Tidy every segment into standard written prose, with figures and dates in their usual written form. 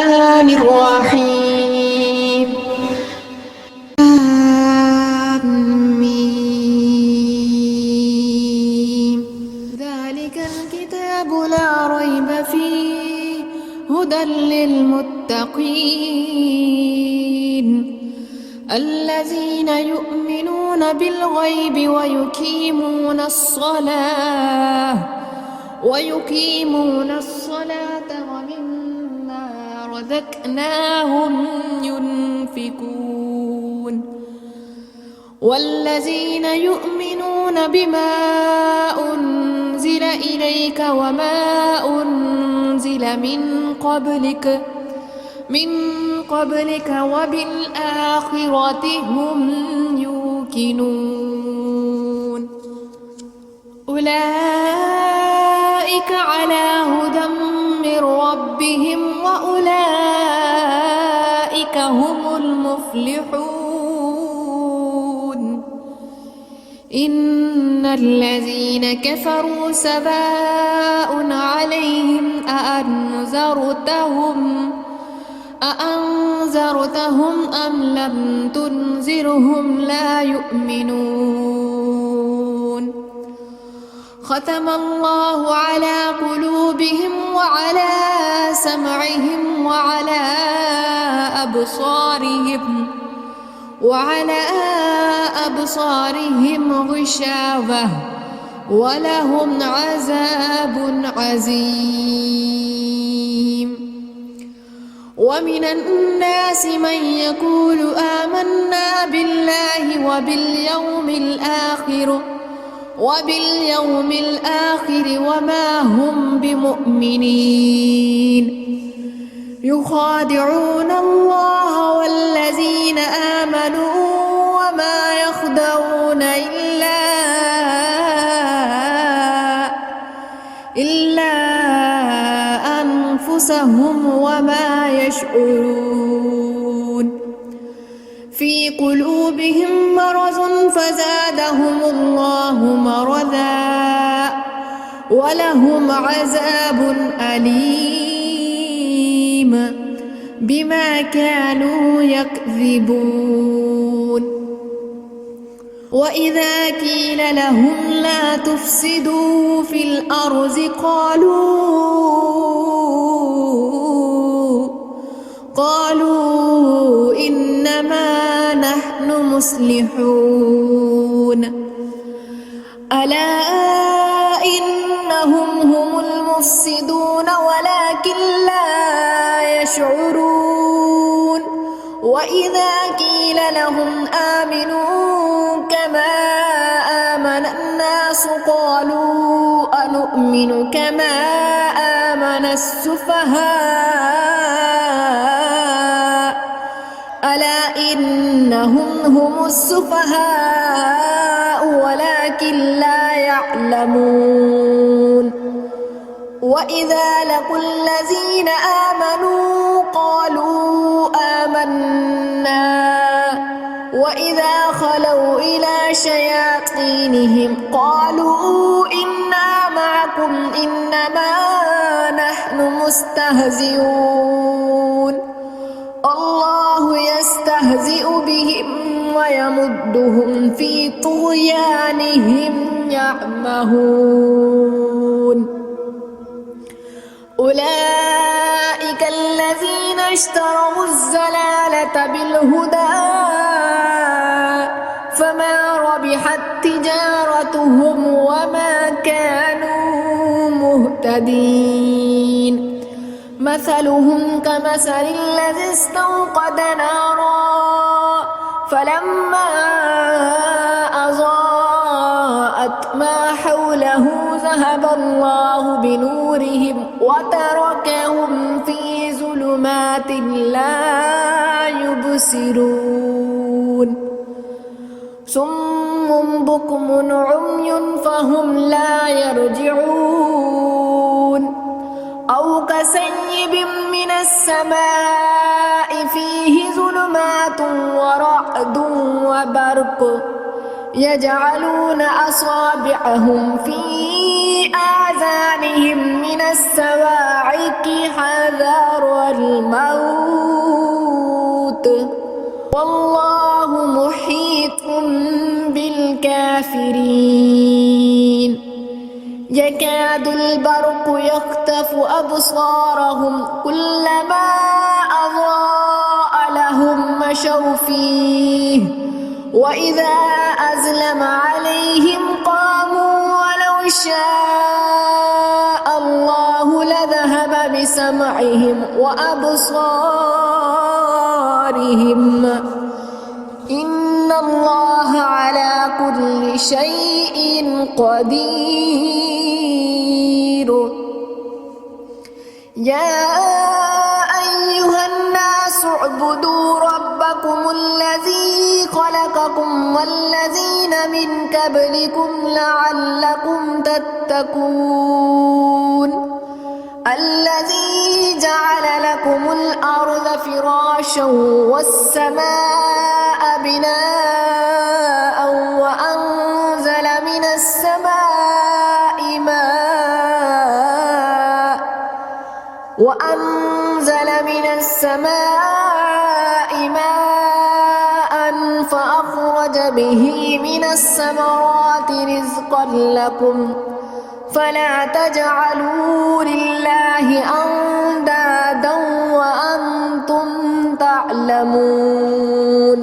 الرحمن الرحيم. آمين. ذلك الكتاب لا ريب فيه هدى للمتقين الذين يؤمنون بالغيب ويقيمون الصلاة ومما رزقناهم ينفقون والذين يؤمنون بما أنزل إليك وما أنزل من قبلك وبالآخرة هم يوقنون أولئك على هدى من ربهم وأولئك هم المفلحون. إن الذين كفروا سواء عليهم أأنذرتهم أم لم تنذرهم لا يؤمنون. ختم الله على قلوبهم وعلى سمعهم وعلى أبصارهم غشاوة ولهم عذاب عظيم. ومن الناس من يقول آمنا بالله وباليوم الآخر وما هم بمؤمنين يخادعون الله والذين آمنوا وما يخدعون إلا أنفسهم وما يشعرون. في قلوبهم مرض فزادهم الله مرضا ولهم عذاب أليم بما كانوا يكذبون. وإذا قيل لهم لا تفسدوا في الأرض قالوا إنما نحن مصلحون. ألا إنهم هم المفسدون ولكن لا يشعرون. وإذا قيل لهم آمنوا كما آمن الناس قالوا أنؤمن كما آمن السفهاء ألا إنهم هم السفهاء ولكن لا يعلمون. وإذا لقوا الذين آمنوا قالوا آمنا وإذا خلوا إلى شياطينهم قالوا إنا معكم إنما نحن مستهزئون. الله يستهزئ بهم ويمدهم في طغيانهم يعمهون. أولئك الذين اشتروا الضلالة بالهدى فما ربحت تجارتهم وما كانوا مهتدين. مثلهم كمثل الذي استوقد نارا فلما أضاءت ما حوله ذهب الله بنورهم وتركهم في ظلمات لا يبصرون. صم بكم عمي فهم لا يرجعون. أو كسيب من السماء فيه ظلمات ورعد وبرق يجعلون أصابعهم في آذانهم من الصواعق حذر الموت والله محيط بالكافرين يكاد البرق يخطف أبصارهم كلما أضاء لهم مشوا فيه وإذا أظلم عليهم قاموا ولو شاء الله لذهب بسمعهم وأبصارهم إن الله على كل شيء قدير. يا أيها الناس اعبدوا ربكم الذي خلقكم والذين من قبلكم لعلكم تتقون الذي جعل لكم الأرض فراشا والسماء بناء وأنزل من السماء ماء فأخرج به من الثمرات رزقا لكم فلا تجعلوا لله أندادا وأنتم تعلمون.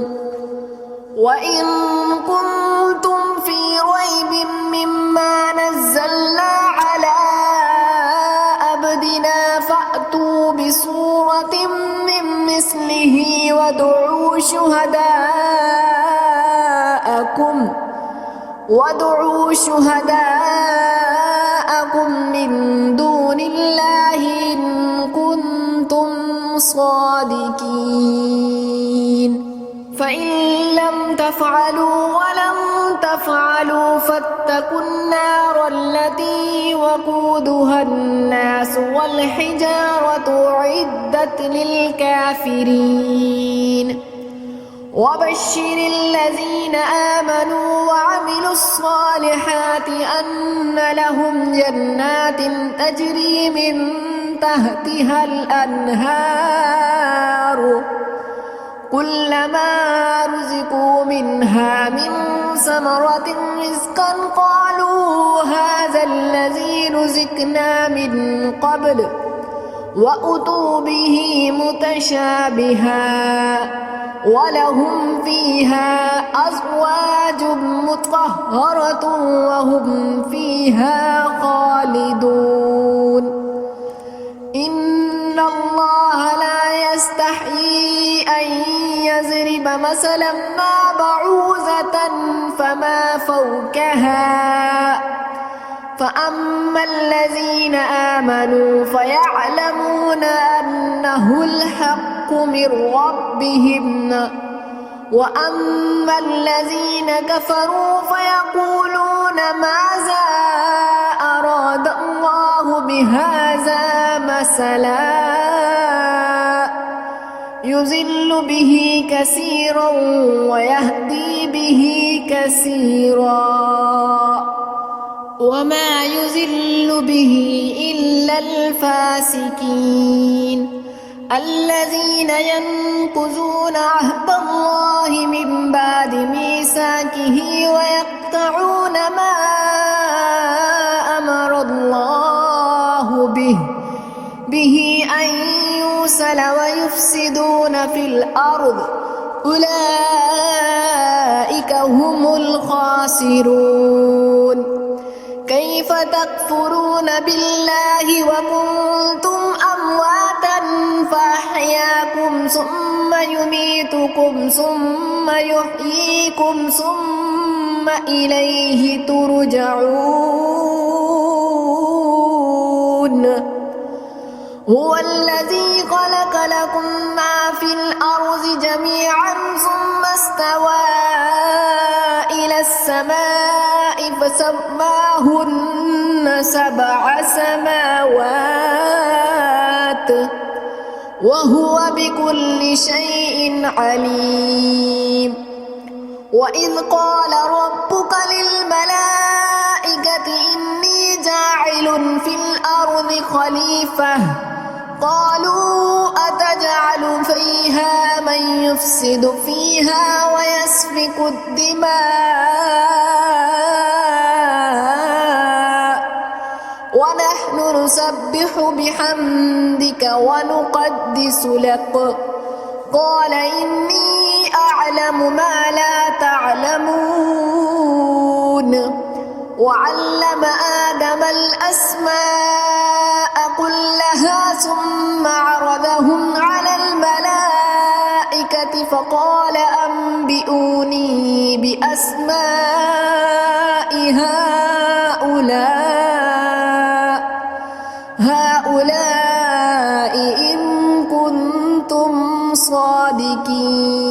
وإن كنتم في ريب مما نزلنا على عبدنا فأتوا بسورة من مثله وادعوا شهداءكم من دون الله إن كنتم صادقين فإن لم تفعلوا ولم تفعلوا فاتقوا النار التي وقودها الناس والحجارة أعدت للكافرين. وبشر الذين آمنوا وعملوا الصالحات أن لهم جنات تجري من تحتها الأنهار كلما رزقوا منها من ثمرة رزقا قالوا هذا الذي رزقنا من قبل وأتوا به متشابها ولهم فيها أزواج مطهرة وهم فيها خالدون. إن الله لا يستحيي أن يضرب مثلا ما بعوضة فما فوقها فأما الذين آمنوا فيعلمون أنه الحق من ربهم وأما الذين كفروا فيقولون ماذا أراد الله بهذا مثلا يضل به كثيرا ويهدي به كثيرا وما يضل به إلا الفاسقين الذين ينقضون عهد الله من بعد ميثاقه ويقطعون ما أمر الله به أن يوصل ويفسدون في الأرض أولئك هم الخاسرون. كيف تكفرون بالله وكنتم أمواتا فأحياكم ثم يميتكم ثم يحييكم ثم إليه ترجعون. هو الذي خلق لكم ما في الأرض جميعا ثم استوى إلى السماء فسواهن 7 سماوات وهو بكل شيء عليم. وإذ قال ربك للملائكة إني جاعل في الأرض خليفة قالوا أتجعل فيها من يفسد يفسد فيها ويسفك الدماء ونحن نسبح بحمدك ونقدس لك قال إني أعلم ما لا تعلمون وعلم آدم الأسماء كلها ثم عرضهم على الملائكة فقال أنبئوني بأسماء هؤلاء إن كنتم صادقين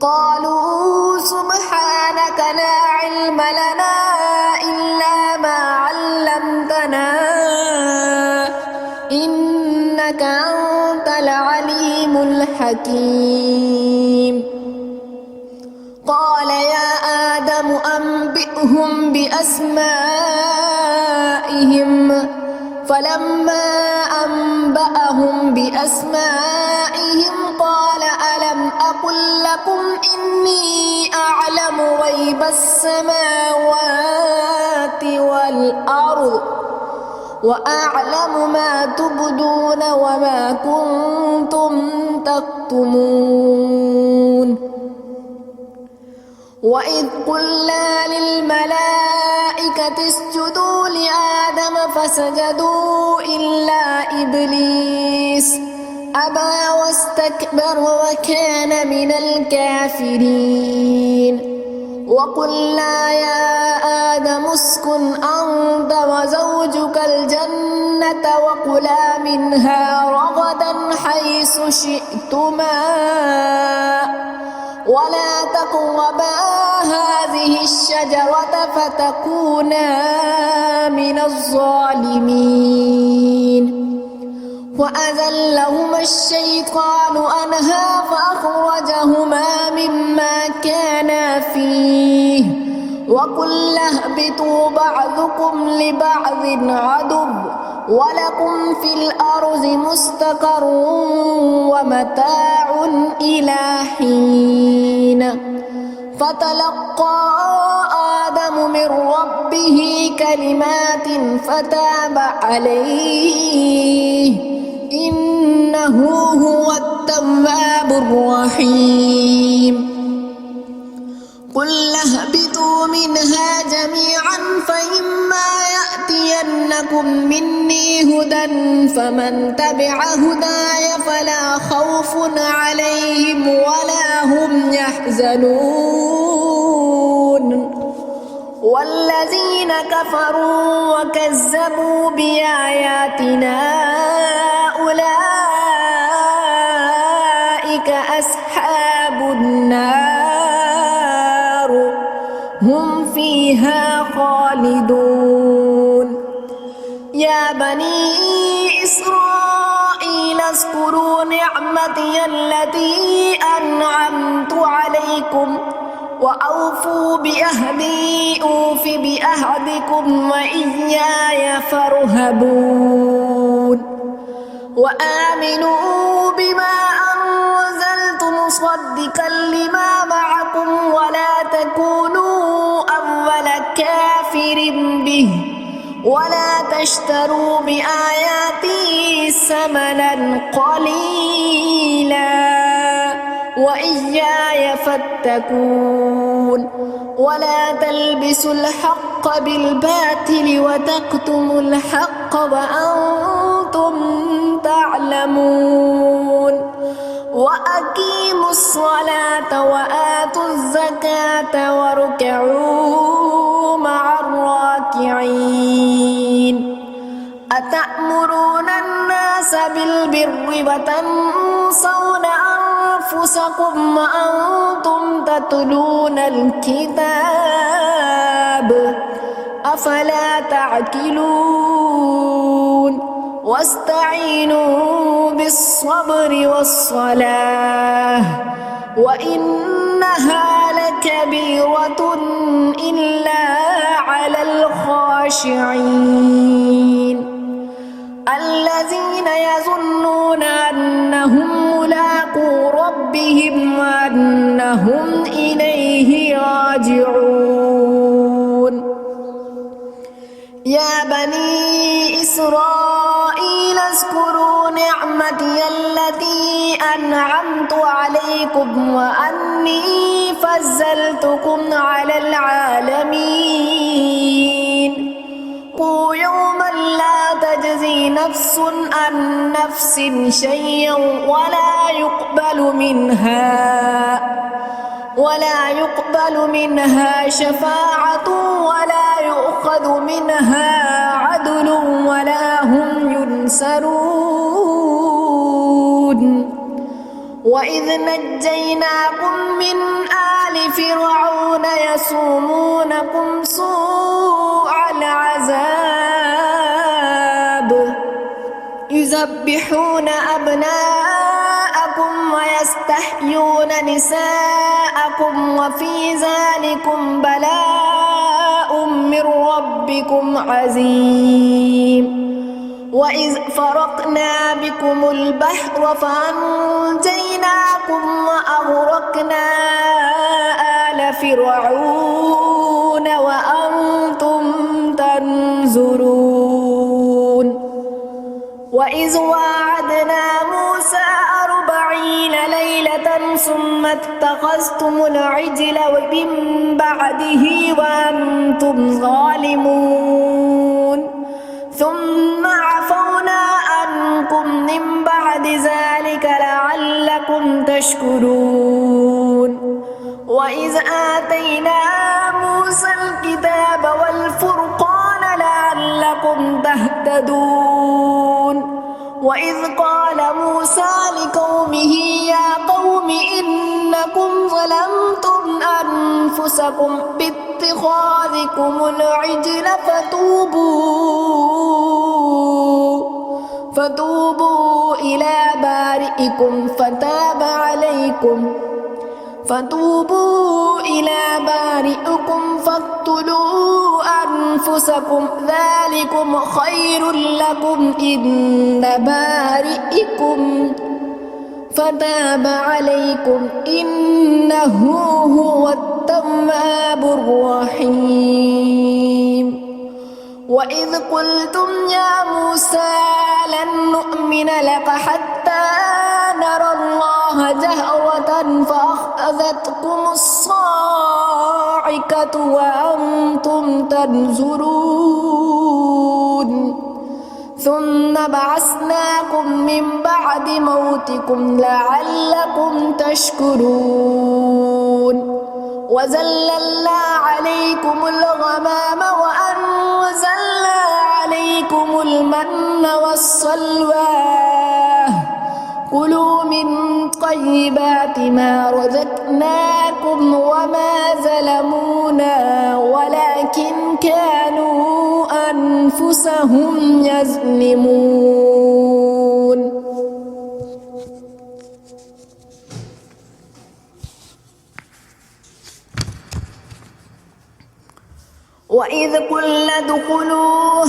قالوا سبحانك لا علم لنا إلا ما علمتنا إنك أنت العليم الحكيم قال يا آدم أنبئهم بأسمائهم فلما أنبأهم بأسمائهم قال ألم أقل لكم إني أعلم غيب السماوات والأرض وأعلم ما تبدون وما كنتم تكتمون وإذ قلنا للملائكة اسجدوا لآدم فسجدوا إلا إبليس أبى واستكبر وكان من الكافرين وقلنا يا آدم اسكن أنت وزوجك الجنة وكلا منها رغدا حيث شئتما ولا تقربا هذه الشجرة فتكونا من الظالمين وأذلهما الشيطان عنها فأخرجهما مما كانا فيه وقلنا اهبطوا بعضكم لبعض عدو ولكم في الأرض مستقر ومتاع إلى حين فتلقى آدم من ربه كلمات فتاب عليه إنه هو التواب الرحيم قل اهبطوا منها جميعا فإما يأتينكم مني هدى فمن تبع هداي فلا خوف عليهم ولا هم يحزنون والذين كفروا وكذبوا بآياتنا أولئك أصحاب النار هم فيها خالدون يا بني إسرائيل اذكروا نعمتي التي أنعمت عليكم وأوفوا بأهدي أوف بأهدكم وإياي فارهبون وآمنوا بما أنزلت مصدقا لما معكم ولا تكونوا أول كافر به ولا تشتروا بآياتي ثمنا قليلا وإياي فاتقون ولا تلبسوا الحق بالباطل وتكتموا الحق وأنتم تعلمون وأقيموا الصلاة وآتوا الزكاة واركعوا مع الراكعين أتأمرون الناس بالبر وتنسون أنفسكم وأنتم تتلون الكتاب أفلا تعقلون واستعينوا بالصبر والصلاة وإنها لكبيرة إلا على الخاشعين الذين يظنون أنهم ملاقو ربهم ربهم وأنهم إليه راجعون. يا بني إسرائيل اذكروا نعمتي التي أنعمت عليكم وأني فضلتكم على العالمين. اتقوا يوما لا تجزي نفس عن نفس شيئا ولا يقبل منها شفاعة ولا يؤخذ منها عدل ولا هم ينصرون. وإذ نجيناكم من آل فرعون يسومونكم سوء العذاب يذبحون أبناءكم ويستحيون نساءكم وفي ذلكم بلاء من ربكم عظيم. وإذ فرقنا بكم البحر فأنجيناكم وأغرقنا آل فرعون وأنتم تنظرون. وإذ وعدنا موسى 40 ليلة ثم اتخذتم العجل من بعده وأنتم ظالمون ثم عفونا عنكم من بعد ذلك لعلكم تشكرون. وإذ آتينا موسى الكتاب والفرقان لعلكم تهتدون. وإذ قال موسى لقومه يا قوم إنكم ظلمتم أنفسكم باتخاذكم العجل فتوبوا إلى بارئكم فاقتلوا أنفسكم ذلكم خير لكم عند بارئكم فتاب عليكم إنه هو التواب الرحيم. وإذ قلتم يا موسى لن نؤمن لك حتى نرى الله جهرة فأخذتكم الصاعقة وأنتم تنظرون ثم بعثناكم من بعد موتكم لعلكم تشكرون. وظللنا عليكم الغمام وأنزلنا عليكم المن والسلوى كلوا من طيبات ما رزقناكم وما ظلمونا ولكن كانوا أنفسهم يظلمون. وإذ قلنا ادخلوا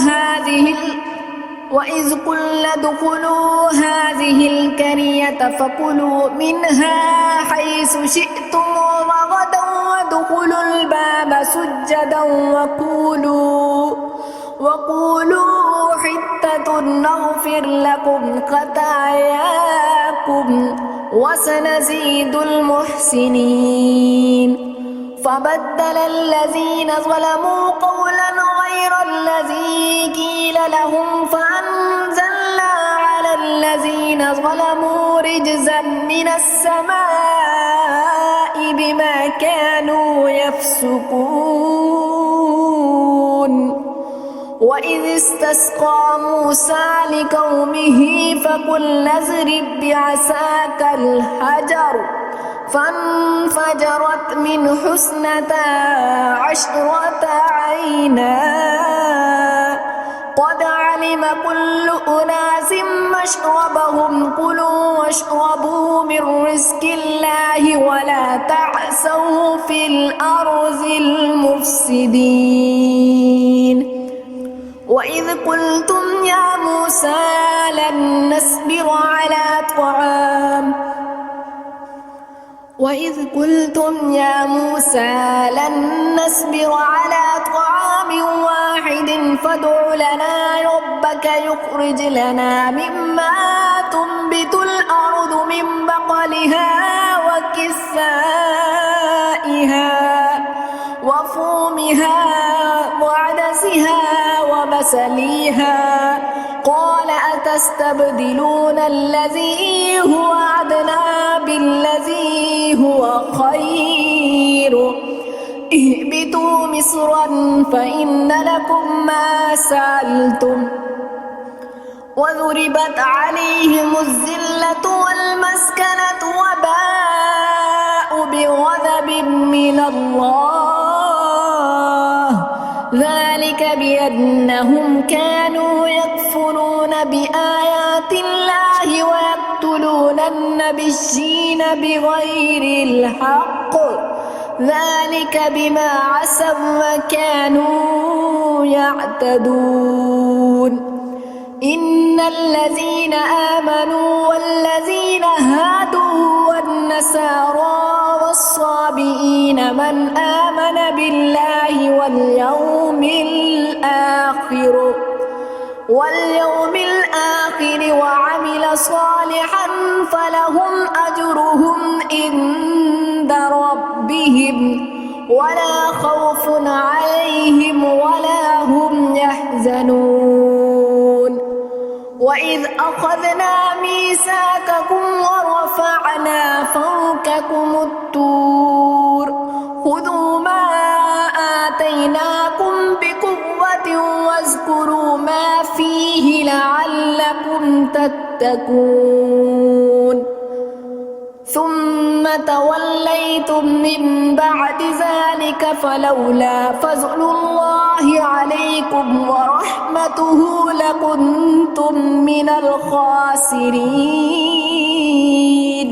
هذه القرية فكلوا منها حيث شئتم رغدا وادخلوا الباب سجدا وقولوا حتة نغفر لكم خطاياكم وسنزيد المحسنين. فبدل الذين ظلموا قولا غير الذي قيل لهم فأنزلنا على الذين ظلموا رجزا من السماء بما كانوا يفسقون. وإذ استسقى موسى لقومه فقلنا اضرب بعصاك الحجر فانفجرت منه 12 عينا قد علم كل أناس مشربهم كلوا واشربوا من رزق الله ولا تعثوا في الأرض المفسدين. وإذ قلتم يا موسى لن نصبر على طعام وإذ قلتم يا موسى لن نصبر على طعام واحد فادع لنا ربك يخرج لنا مما تنبت الأرض من بقلها وكثائها وفومها وعدسها وبسليها قال أتستبدلون الذي هو أدنى بالذي هو خير اهبطوا مصرا فإن لكم ما سألتم وضربت عليهم الذلة والمسكنة وباءوا بغضب من الله ذلك بأنهم كانوا يكفرون بآيات الله ويقتلون النبيين بغير الحق ذلك بما عصوا وكانوا يعتدون إن الذين آمنوا والذين هادوا والنصارى والصابئين من آمن بالله واليوم الآخر وعمل صالحا فلهم أجرهم عند ربهم ولا خوف عليهم ولا هم يحزنون وإذ أخذنا ميثاقكم ورفعنا فوقكم الطور خذوا ما آتيناكم بقوة واذكروا ما فيه لعلكم تتقون ثم توليتم من بعد ذلك فلولا فضل الله عليكم ورحمته لكنتم من الخاسرين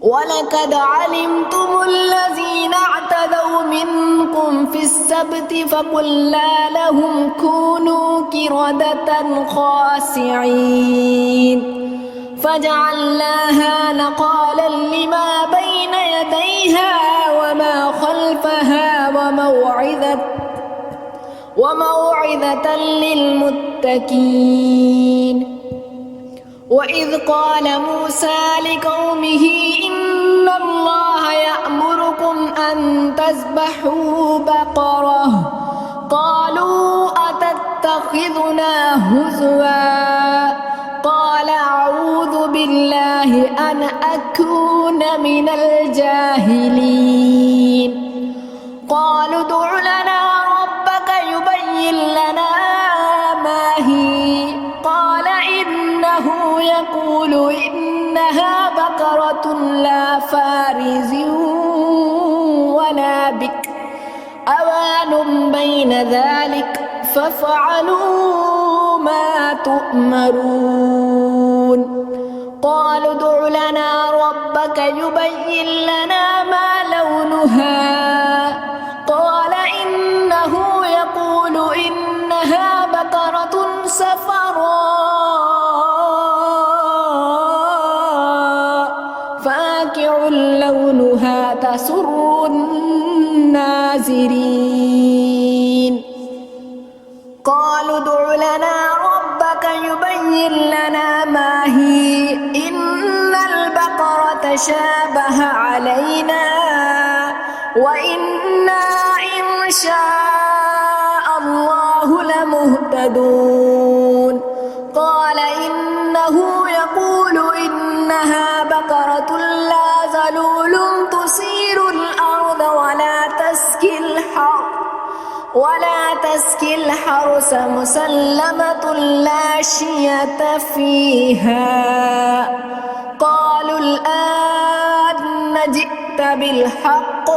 ولقد علمتم الذين اعتدوا منكم في السبت فقلنا لهم كونوا قردة خاسعين فجعلناها نقالا لما بين يديها وما خلفها وموعظة للمتقين وإذ قال موسى لقومه إن الله يأمركم أن تذبحوا بقرة قالوا أتتخذنا هزوا قال أعوذ بالله أن أكون من الجاهلين قالوا ادع لنا ربك يبين لنا ما هي قال إنه يقول إنها بقرة لا فارز ولا بكر أوان بين ذلك فافعلوا ما تؤمرون قالوا ادع لنا ربك يبين لنا ما لونها قال إنه يقول إنها بقرة صفراء فاقع لونها تسر الناظرين قالوا ادع لنا ربك يبين لنا ما هي إن البقرة شابه علينا وإنا إن شاء الله لمهتدون قال إنه يقول إنها بقرة لا ذلول تثير الأرض ولا تسقي الحرث مسلمة لا شية فيها قالوا الآن جئت بالحق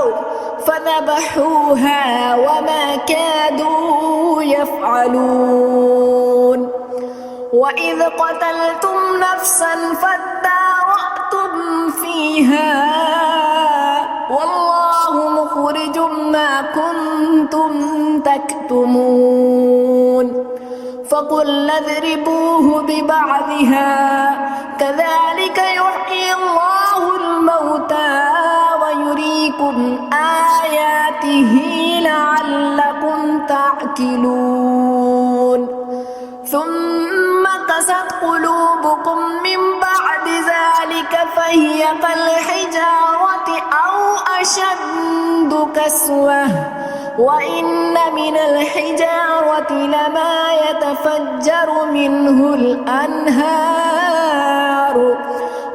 فذبحوها وما كادوا يفعلون وإذ قتلتم نفسا فادارأتم فيها والله مخرج ما كنتم تكتمون فقلنا اضربوه ببعضها كذلك يحيي الله تعقلون ثم قست قلوبكم من بعد ذلك فهي كالحجارة أو أشد قسوة وإن من الحجارة لما يتفجر منه الأنهار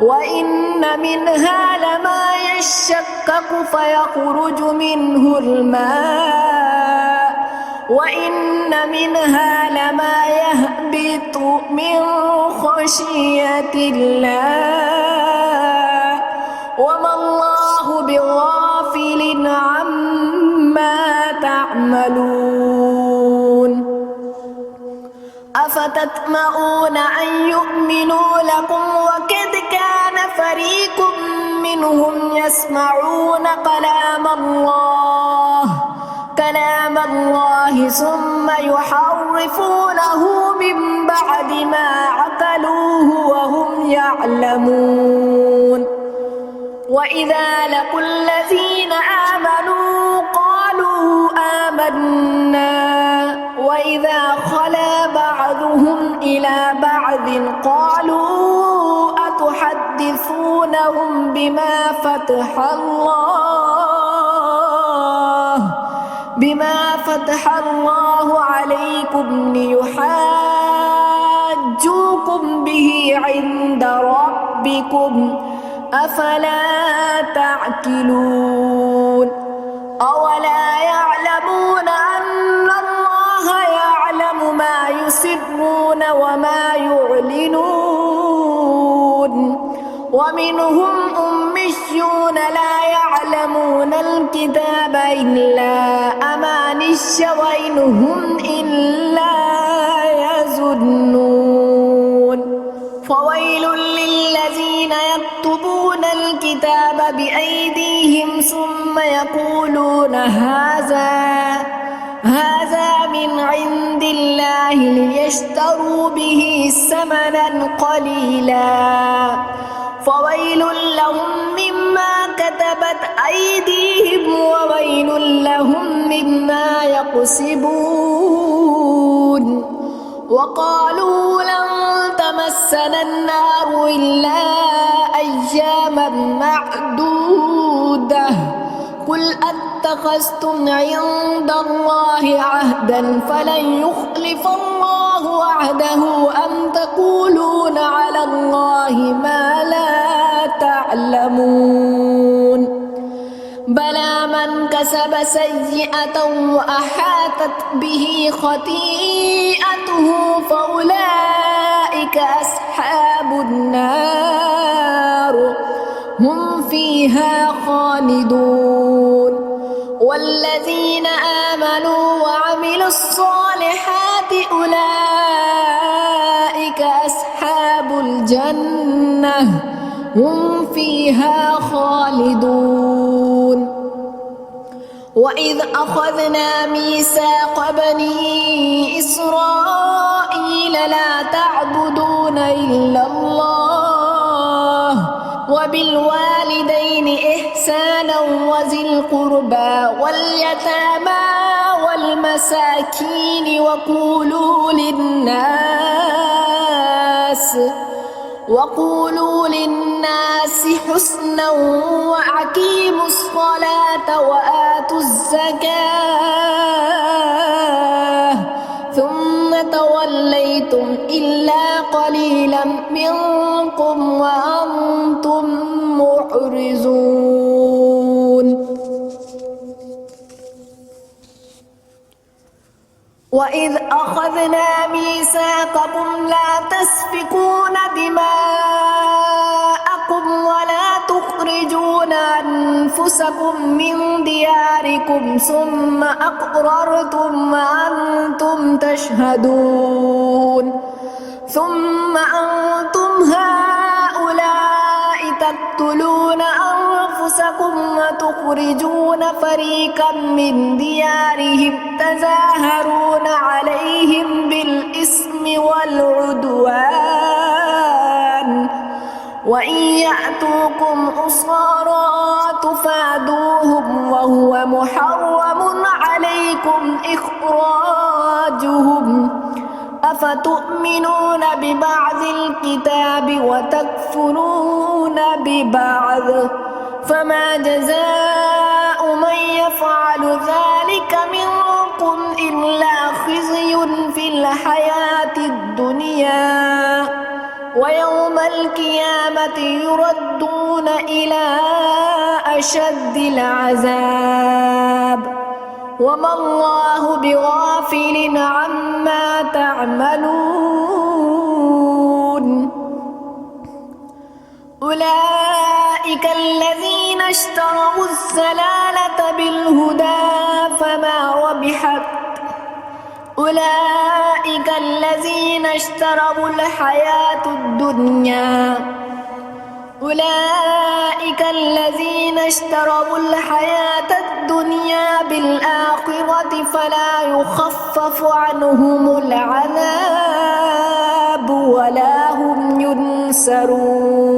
وإن منها لما يشقق فيخرج منه الماء وإن منها لما يهبط من خشية الله وما الله بغافل عما تعملون أفتطمعون أن يؤمنوا لكم وقد كان فريق منهم يسمعون كلام الله ثم يحرفونه من بعد ما عقلوه وهم يعلمون وإذا لقوا الذين آمنوا قالوا آمنا وإذا خلا بعضهم إلى بعض قالوا أتحدثونهم بما فتح الله عليكم ليحاجوكم به عند ربكم أفلا تعقلون أولا يعلمون أن الله يعلم ما يسرون وما يعلنون ومنهم أميون لا يعلمون الكتاب إلا أماني وإنهم إلا يظنون فويل للذين يكتبون الكتاب بأيديهم ثم يقولون هذا من عند الله ليشتروا به ثمنا قليلا فويل لهم مما كتبت أيديهم وويل لهم مما يكسبون وقالوا لن تمسنا النار إلا أياما معدودة قل أتخذتم عند الله عهدا فلن يخلف الله وعده أم تقولون على الله ما لا تعلمون بلى من كسب سيئة وأحاطت به خطيئته فأولئك أصحاب النار هم فيها خالدون والذين آمنوا وعملوا الصالحات أولئك أصحاب الجنة هم فيها خالدون وإذ أخذنا ميثاق بني إسرائيل لا تعبدون إلا الله وبالوالدين إحسانا وذي القربى واليتامى والمساكين وقولوا للناس حسنا وأقيموا الصلاة وآتوا الزكاة ثم توليتم إلا قليلا منكم وأنتم معرضون وإذ أخذنا ميثاقكم لا تسفكون دماءكم ولا تخرجون أنفسكم من دياركم ثم أقررتم وأنتم تشهدون ثم أنتم هؤلاء تقتلون أنفسكم وتخرجون فريقا من ديارهم تظاهرون عليهم بالإثم والعدوان وإن يأتوكم أسارى تفادوهم وهو محرم عليكم إخراجهم أفتؤمنون ببعض الكتاب وتكفرون ببعض فما جزاء من يفعل ذلك منكم إلا خزي في الحياة الدنيا ويوم القيامة يردون إلى أشد العذاب وما الله بغافل عما تعملون أولئك الذين اشتروا الضلالة بالهدى فما ربحت أولئك الذين اشتروا الحياة الدنيا بالآخرة فلا يخفف عنهم العذاب ولا هم ينصرون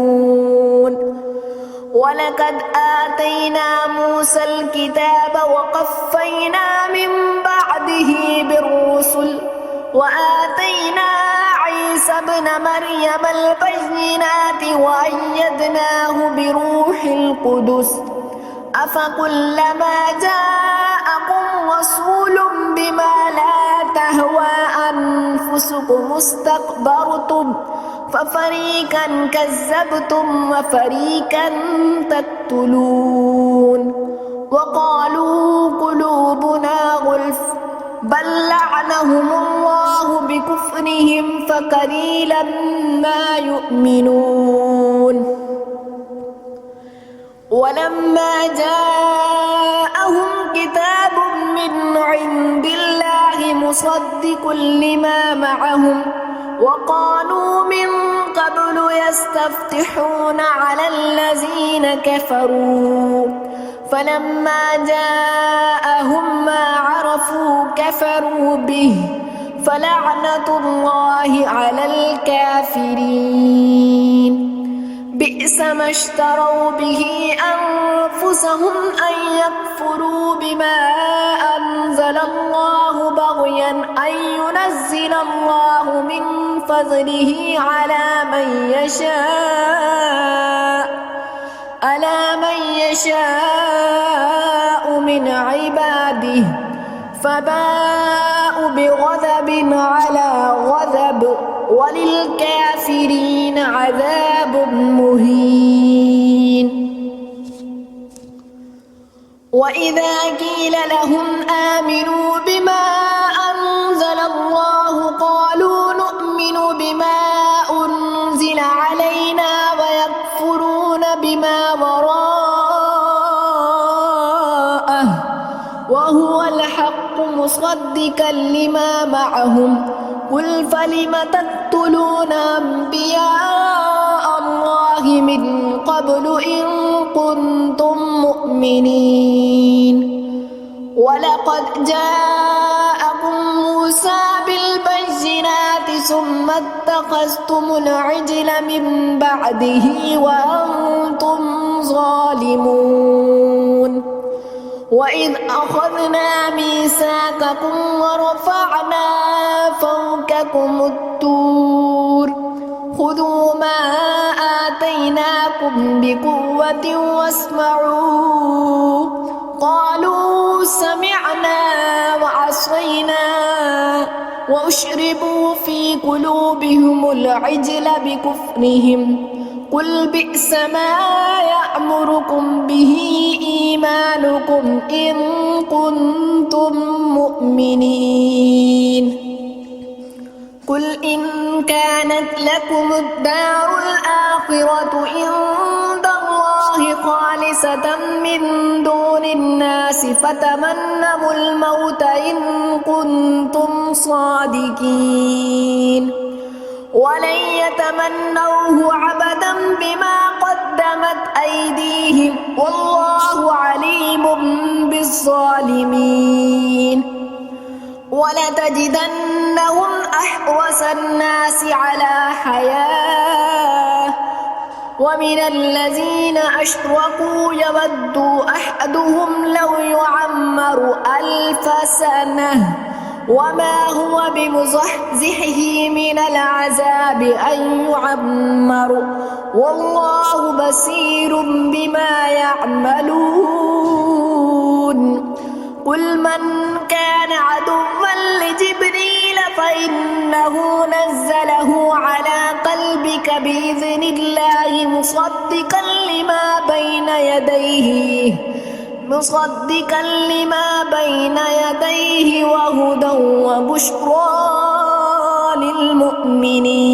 ولقد آتينا موسى الكتاب وقفينا من بعده بالرسل وآتينا عيسى ابن مريم البينات وأيدناه بروح القدس أفكلما جاءكم رسول بما لا تهوى أنفسكم استكبرتم ففريقا كذبتم وفريقا تقتلون وقالوا قلوبنا غلف بل لعنهم الله بكفرهم فقليلا ما يؤمنون ولما جاءهم كتاب من عند الله مصدق لما معهم وقالوا من قبل يستفتحون على الذين كفروا فلما جاءهم ما عرفوا كفروا به فلعنة الله على الكافرين بئس ما اشتروا به أنفسهم أن يكفروا بما أنزل الله بغيا أن ينزل الله من فضله على من يشاء من عباده فباءوا بغضب على غضب وللكافرين عذاب مهين وإذا قيل لهم آمنوا بما أنزل الله قالوا نؤمن بما أنزل علينا ويكفرون بما وراءه وهو الحق مصدقا لما معهم قل فلم تقتلون أنبياء الله من قبل إن كنتم مؤمنين ولقد جاءكم موسى بالبينات ثم اتخذتم العجل من بعده وأنتم ظالمون وإذ أخذنا ميثاقكم ورفعنا فوقكم الطور خذوا ما آتيناكم بقوة واسمعوا قالوا سمعنا وعصينا وأشربوا في قلوبهم العجل بكفرهم قل بئس ما يأمركم به إيمانكم إن كنتم مؤمنين قل إن كانت لكم الدار الآخرة عند الله خالصة من دون الناس فتمنوا الموت إن كنتم صادقين ولن يتمنوه أبدا بما قدمت أيديهم والله عليم بالظالمين ولتجدنهم أحرص الناس على حياة ومن الذين أشركوا يود أحدهم لو يعمر 1000 سنة وما هو بمزحزحه من العذاب أن يعمر والله بصير بما يعملون قل من كان عدوا لجبريل فإنه نزله على قلبك بإذن الله مصدقا لما بين يديه وهدى وبشرى للمؤمنين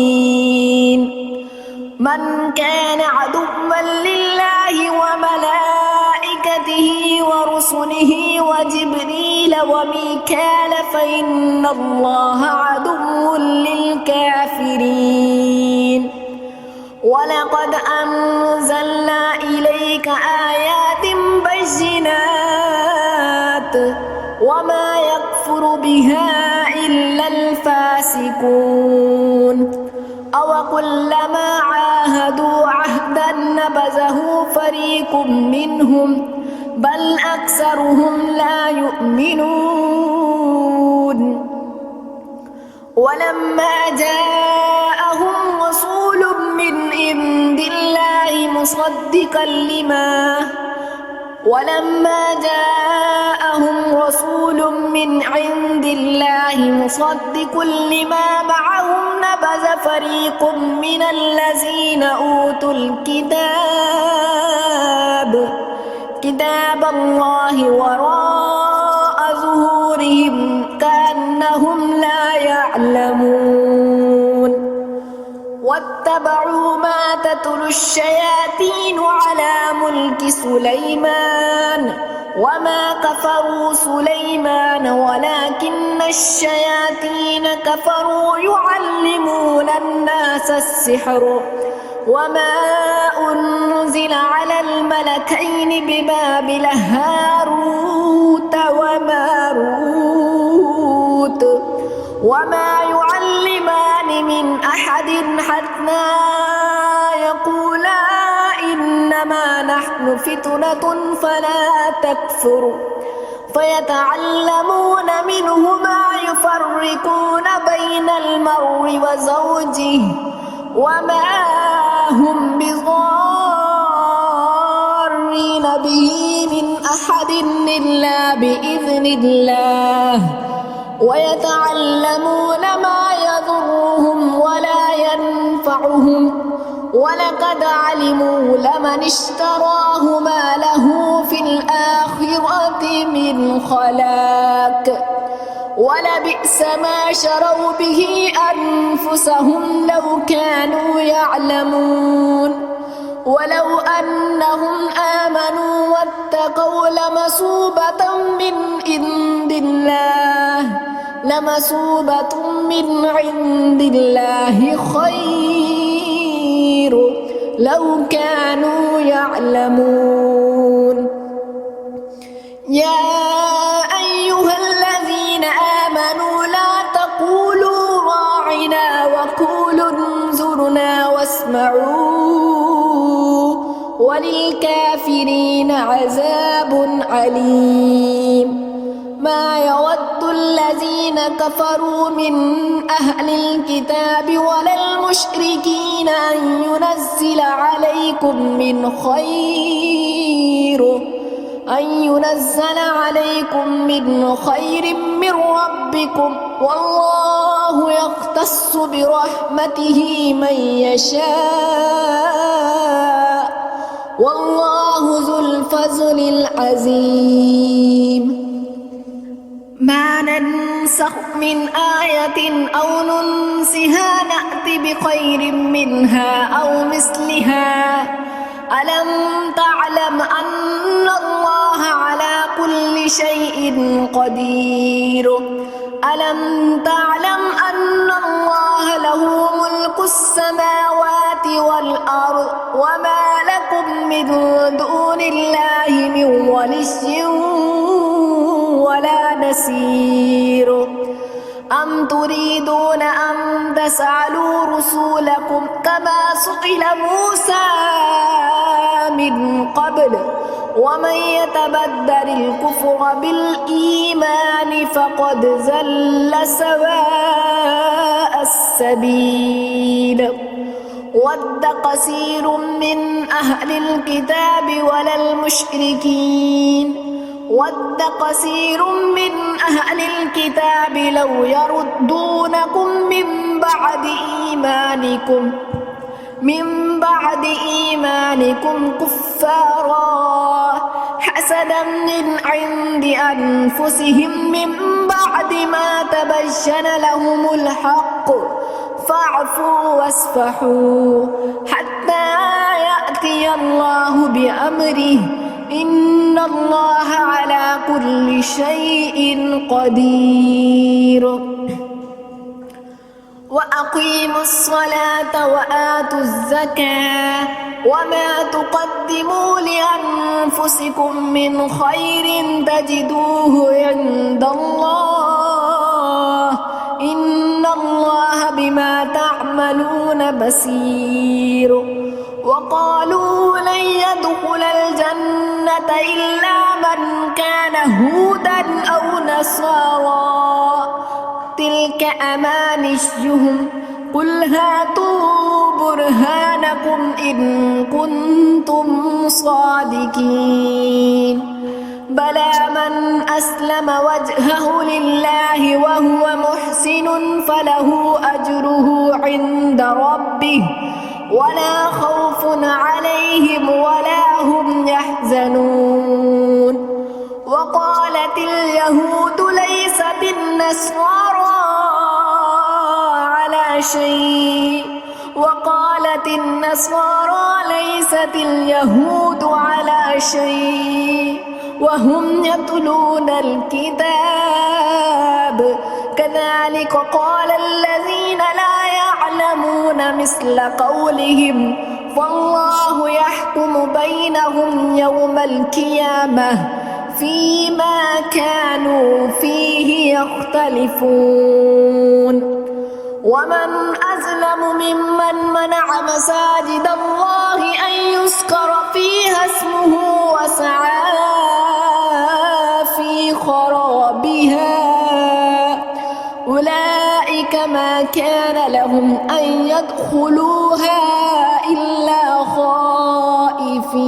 من كان عدوا لله وملائكته ورسله وجبريل وميكال فإن الله عدو للكافرين ولقد أنزلنا إليك آيات بينات وما يكفر بها إلا الفاسقون أوكلما عاهدوا عهدا نبذه فريق منهم بل أكثرهم لا يؤمنون ولما جاءهم رسول من عند الله مصدق لما معهم نبذ فريق من الذين أوتوا كتاب الله وراء ظهورهم كأنهم لا يعلمون واتبعوا ما تتلو الشياطين على ملك سليمان وما كفروا سليمان ولكن الشياطين كفروا يعلمون الناس السحر وما أنزل على الملكين ببابل هاروت وماروت وما يعلمان من أحد حتى يقولا إنما نحن فتنة فلا تكفر فيتعلمون منهما يفرقون بين المرء وزوجه وما هم بضارين به من أحد إلا بإذن الله ويتعلمون ما يضرهم ولا ينفعهم ولقد علموا لمن اشتراه ما له في الآخرة من خلاق ولبئس ما شروا به أنفسهم لو كانوا يعلمون ولو أنهم آمنوا واتقوا لمثوبة من عند الله خير لو كانوا يعلمون يا أيها الذين آمنوا لا تقولوا راعنا وقولوا انظرنا واسمعوا وللكافرين عذاب عليم ما يود الذين كفروا من أهل الكتاب ولا المشركين أن ينزل عليكم من خير من ربكم والله يختص برحمته من يشاء والله ذو الفضل العظيم ما ننسخ من آية أو ننسها نأت بخير منها أو مثلها ألم تعلم أن الله على كل شيء قدير ألم تعلم أن الله له ملك السماوات والأرض وما لكم من دون الله من ولي ولا نصير أم تريدون أن تسألوا رسولكم كما سئل موسى ومن يتبدل الكفر بالإيمان فقد زل سواء السبيل ود كثير من أهل الكتاب ولا المشركين ود كثير من أهل الكتاب لو يردونكم من بعد إيمانكم كفارا حسدا من عند أنفسهم من بعد ما تبين لهم الحق فاعفوا واصفحوا حتى يأتي الله بأمره إن الله على كل شيء قدير وأقيموا الصلاة وآتوا الزكاة وما تقدموا لأنفسكم من خير تجدوه عند الله إن الله بما تعملون بصير وقالوا لن يدخل الجنة إلا من كان هودا أو نصارى تلك أمانيهم قل هاتوا برهانكم إن كنتم صادقين بلى من أسلم وجهه لله وهو محسن فله أجره عند ربه ولا خوف عليهم ولا هم يحزنون وقالت اليهود ليست النصارى على شيء وقالت النصارى ليست اليهود على شيء وهم يتلون الكتاب كذلك قال الذين لا يعلمون مثل قولهم فالله يحكم بينهم يوم القيامة فيما كانوا فيه يختلفون ومن أظلم ممن منع مساجد الله أن يذكر فيها اسمه وسعى في خرابها أولئك ما كان لهم أن يدخلوها إلا خائفين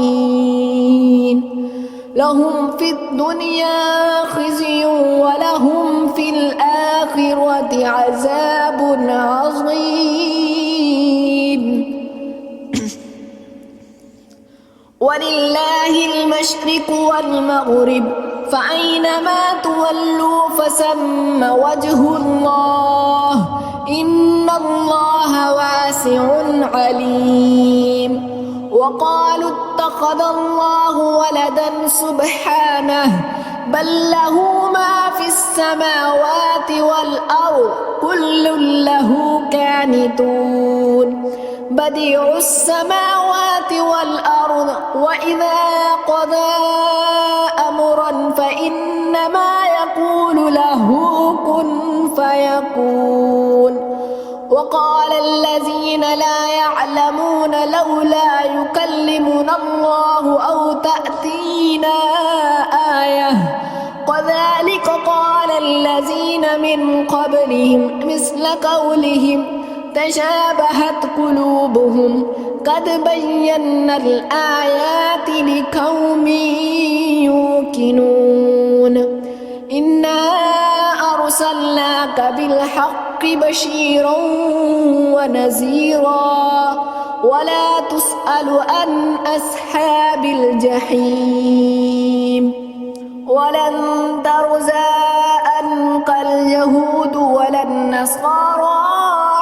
لهم في الدنيا خزي ولهم في الآخرة عذاب عظيم ولله المشرق والمغرب فأينما تولوا فثم وجه الله إن الله واسع عليم وقالوا اتخذ الله ولدا سبحانه بل له ما في السماوات والأرض كل له قانتون بديع السماوات والأرض وإذا قضى أمرا فإنما يقول له كن فيكون وقال الذين لا يعلمون لولا يكلمنا الله أو تأتينا آية كذلك قال الذين من قبلهم مثل قولهم تشابهت قلوبهم قد بينا الآيات لقوم يوقنون إنا أرسلناك بالحق بشيرا ونذيرا ولا تسأل عن أصحاب الجحيم ولن ترضى عنك اليهود ولا النصارى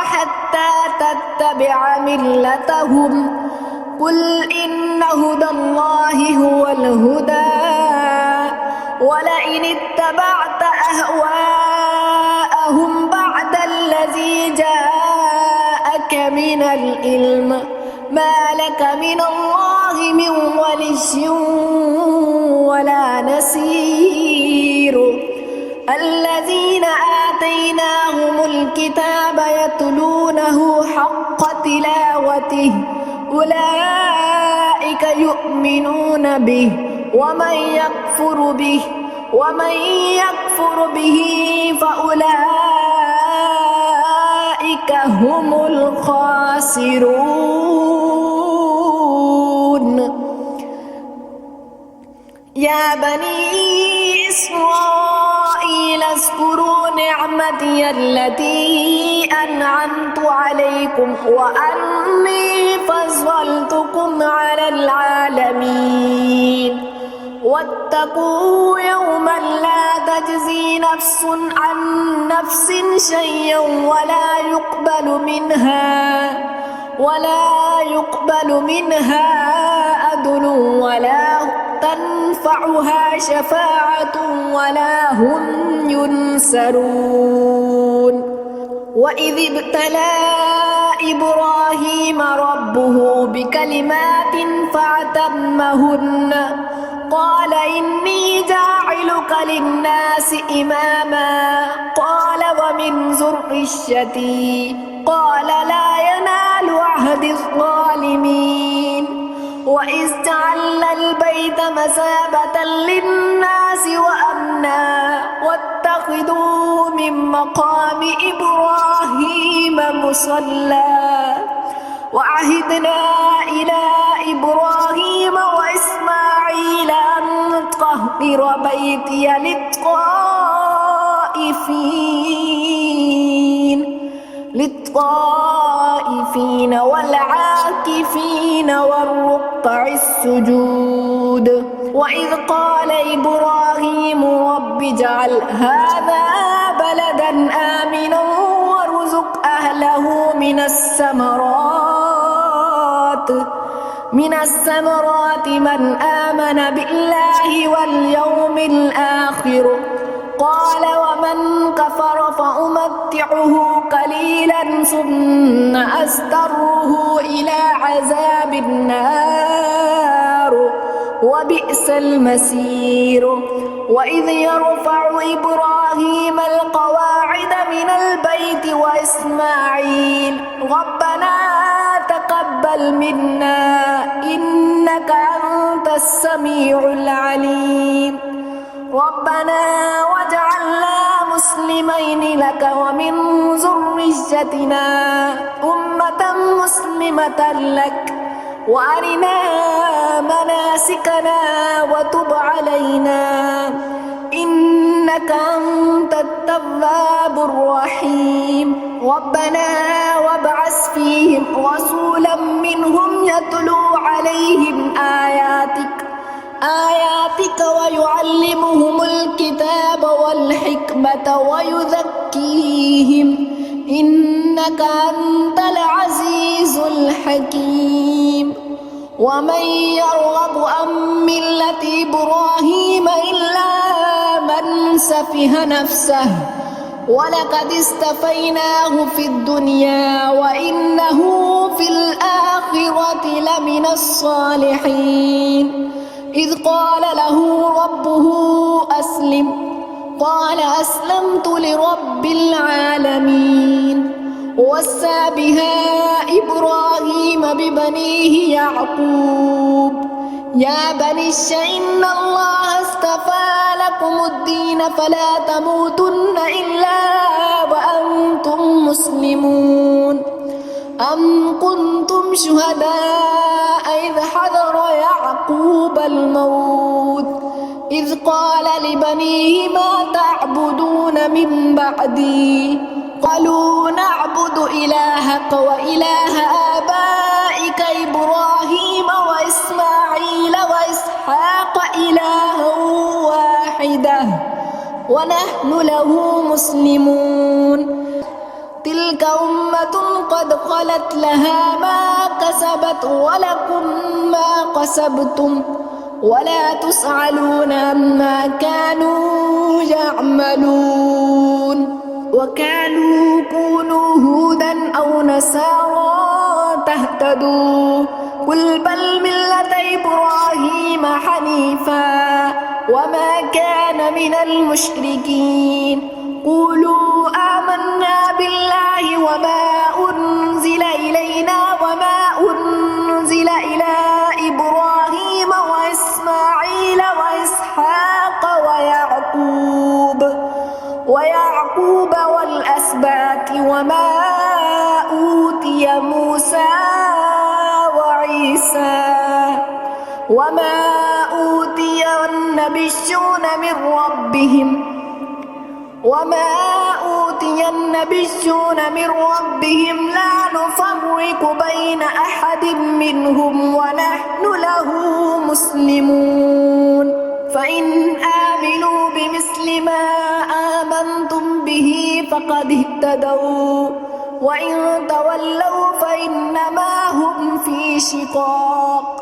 حتى تتبع ملتهم قل إن هدى الله هو الهدى ولئن اتبعت أهواءهم بعد الذي جاءك من العلم ما لك من الله من ولي ولا نصير الذين آتيناهم الكتاب يتلونه حق تلاوته أولئك يؤمنون به ومن يكفر به فأولئك هم الخاسرون. يا بني إسرائيل اذكروا نعمتي التي أنعمت عليكم وأني فضلتكم على العالمين. واتقوا يوما لا تجزي نفس عن نفس شيئا ولا يقبل منها عدل ولا تنفعها شفاعة ولا هم ينصرون. وإذ ابتلى إبراهيم ربه بكلمات فأتمهن قال إني جاعلك للناس إماما قال ومن ذريتي قال لا ينال عهد الظالمين. وإذ جعلنا البيت مثابة للناس وأمنا واتخذوا من مقام إبراهيم مصلى وعهدنا إلى إبراهيم وإسماعيل أن طهر بيتي للطائفين والعاكفين والركع السجود. وإذ قال إبراهيم رب اجعل هذا بلدا آمنا وارزق أهله من الثمرات من آمن بالله واليوم الآخر قال ومن كفر فأمتعه قليلا ثم أضطره إلى عذاب النار وبئس المصير. وإذ يرفع إبراهيم القواعد من البيت وإسماعيل ربنا تقبل منا إنك أنت السميع العليم ربنا واجعلنا مسلمين لك ومن ذريتنا أمة مسلمة لك وأرنا مناسكنا وتب علينا إنك أنت التواب الرحيم. ربنا وابعث فيهم رسولا منهم يتلو عليهم آياتك ويعلمهم الكتاب والحكمة ويزكيهم إنك أنت العزيز الحكيم. ومن يرغب عن ملة إبراهيم إلا من سفه نفسه ولقد اصطفيناه في الدنيا وإنه في الآخرة لمن الصالحين. إذ قال له ربه أسلم قال أسلمت لرب العالمين. ووصى بها إبراهيم ببنيه يعقوب يا بني إن الله اصطفى لكم الدين فلا تموتن إلا وأنتم مسلمون. أم كنتم شهداء إذ حضر يعقوب الموت إذ قال لبنيه ما تعبدون من بعدي قالوا نعبد إلهك وإله آبائك إبراهيم وإسماعيل وإسحاق إلها واحدا ونحن له مسلمون. تلك أمة قد خلت لها ما كسبت ولكم ما كسبتم ولا تسألون عما كانوا يعملون. وقالوا كونوا هودا أو نصارى تهتدوا قل بل ملة إبراهيم حنيفا وما كان من المشركين. قولوا آمنا بالله وما أنزل إلينا وما أنزل إلى إبراهيم وإسماعيل وما أوتي موسى وعيسى وما أوتي النبيون من ربهم لا نفرق بين أحد منهم ونحن له مسلمون فإن آمنوا بمثل ما آمنتم به فقد اهتدوا وإن تولوا فإنما هم في شقاق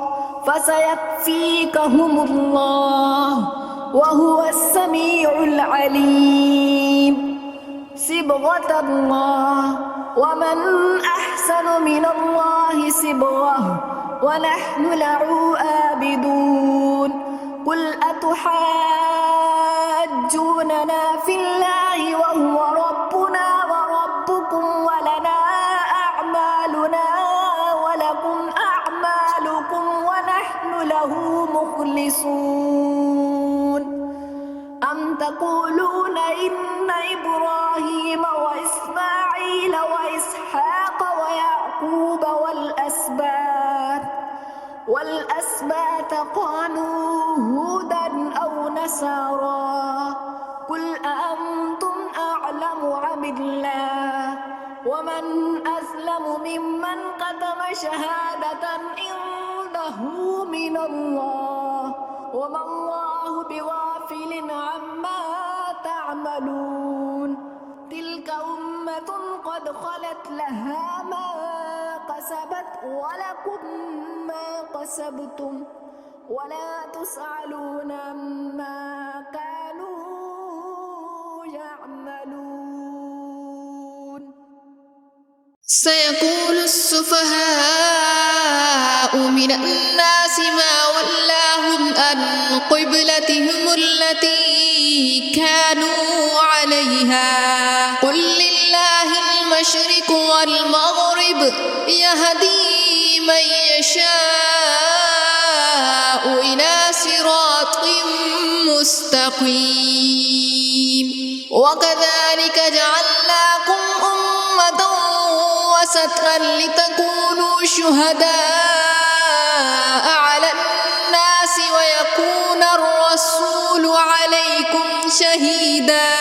فسيكفيكهم الله وهو السميع العليم صبغة الله ومن أحسن من الله صبغة ونحن له عابدون قل أتحاجوننا في الله وهو ربنا وربكم ولنا أعمالنا ولكم أعمالكم ونحن له مخلصون أم تقولون إن إبراهيم وإسماعيل وإسحاق ويعقوب والأسباط كانوا هودا أو نصارى قل أأنتم أعلم أم الله ومن أظلم ممن كتم شهادة عنده من الله وما الله بغافل عما تعملون تلك أمة قد خلت لها ما كسبت ولكم ما كسبتم ولا تسألون عما كانوا يعملون سيقول السفهاء من الناس ما ولاهم عن قبلتهم التي كانوا عليها قل لله المشرق والمغرب يهدي من يشاء إلى صراط مستقيم وكذلك جعلناكم أمة وسطا لتكونوا شهداء على الناس ويكون الرسول عليكم شهيدا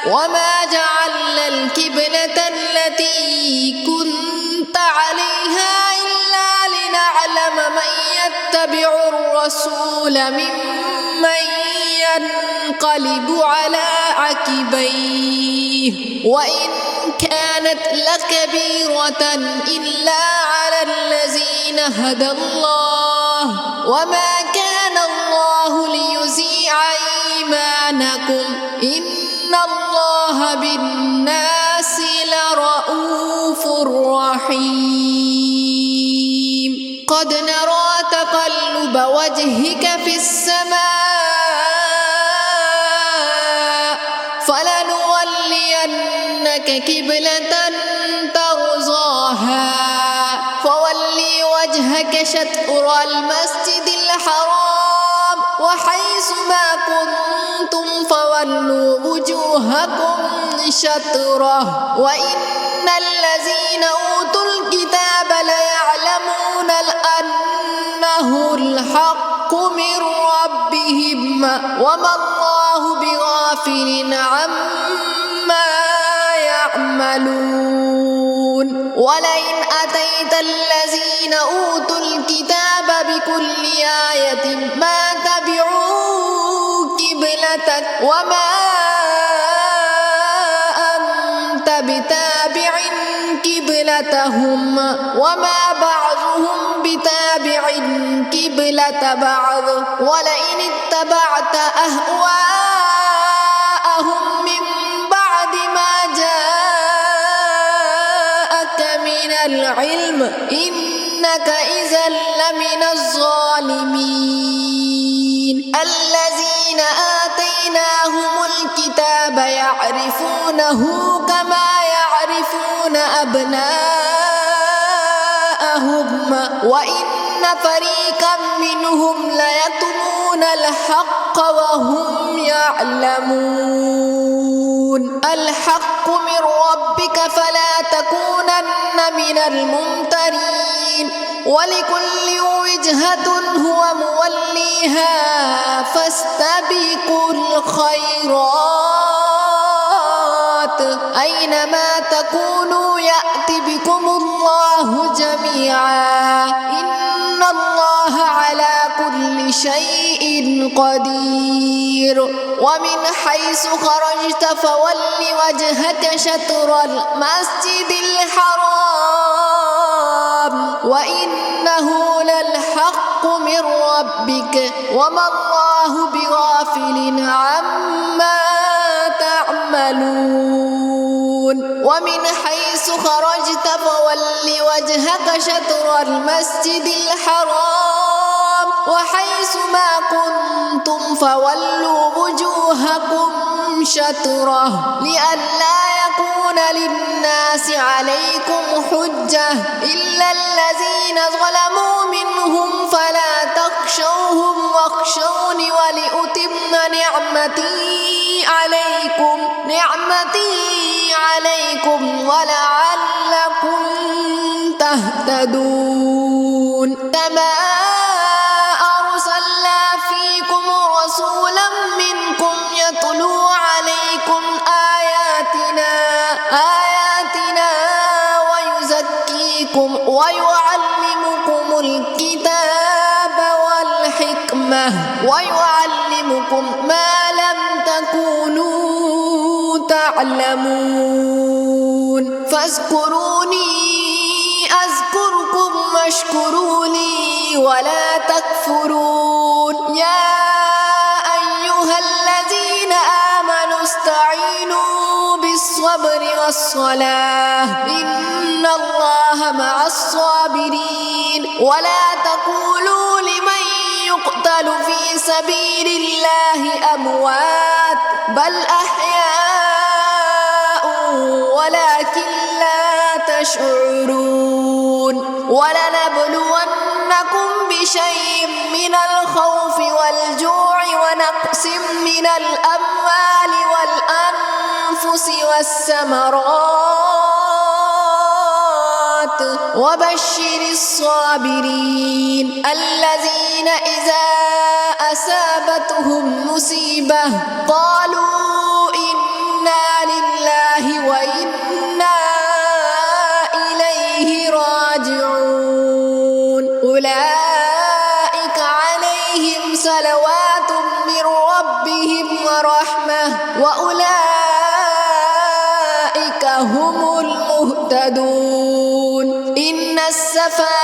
وما جعلنا القبلة التي كنت عليها إلا لنعلم من يتبع الرسول ممن ينقلب على عقبيه وإن كانت لكبيرة إلا على الذين هدى الله وما كان الله ليضيع إيمانكم إن الله بالناس لرؤوف رحيم قد نرى تقلب وجهك في السماء فلنولينك قبلة ترضاها فولي وجهك شطر المسجد الحرام وحيث ما كنتم فولوا وجوهكم شطره وإن الذين أوتوا الكتاب ليعلمون أنه الحق من ربهم وما الله بغافل عما يعملون ولئن أتيت الذين أوتوا الكتاب بكل آية ما تبعوا قبلتك وما أنت بتابع قبلتهم وما بعضهم بتابع قبلة بعض ولئن اتبعت أهواءهم من بعد ما جاءك من العلم إنك إذا لمن الظالمين الذين آتيناهم الكتاب يعرفونه كما يعرفون أبناءهم وإن فريقا منهم ليكتمون الحق وهم يعلمون الحق من ربك فلا تكونن من الممترين ولكل وجهة هو موليها فاستبقوا الخيرات أينما تكونوا يأت بكم الله جميعا إن الله على كل شيء قدير ومن حيث خرجت فول وجهك شطر المسجد الحرام وإنه للحق من ربك وما الله بغافل عما تعملون ومن حيث خرجت فول وجهك شطر المسجد الحرام وحيث ما كنتم فولوا وجوهكم شطره لئلا يكون للناس عليكم حجة إلا الذين ظلموا منهم فلا تخشوهم واخشون ولأتم نعمتي عليكم ولعلكم تهتدون كما أرسلنا فيكم رسولا منكم يتلو عليكم آياتنا ويزكيكم ويعلمكم الكتاب والحكمة ويعلمكم ما لم تكونوا تعلمون فاذكروني أذكركم واشكروا لي ولا تكفرون يا أيها الذين آمنوا استعينوا بالصبر والصلاة إن الله مع الصابرين ولا تقولوا لمن يقتل في سبيل الله أموات بل أحياء ولكن لا تشعرون ولنبلونكم بشيء من الخوف والجوع ونقص من الأموال والأنفس والثمرات وبشر الصابرين الذين إذا أصابتهم مصيبة قالوا إنا لله وإنا إليه راجعون أولئك عليهم صلوات من ربهم ورحمة وأولئك هم المهتدون إن الصفا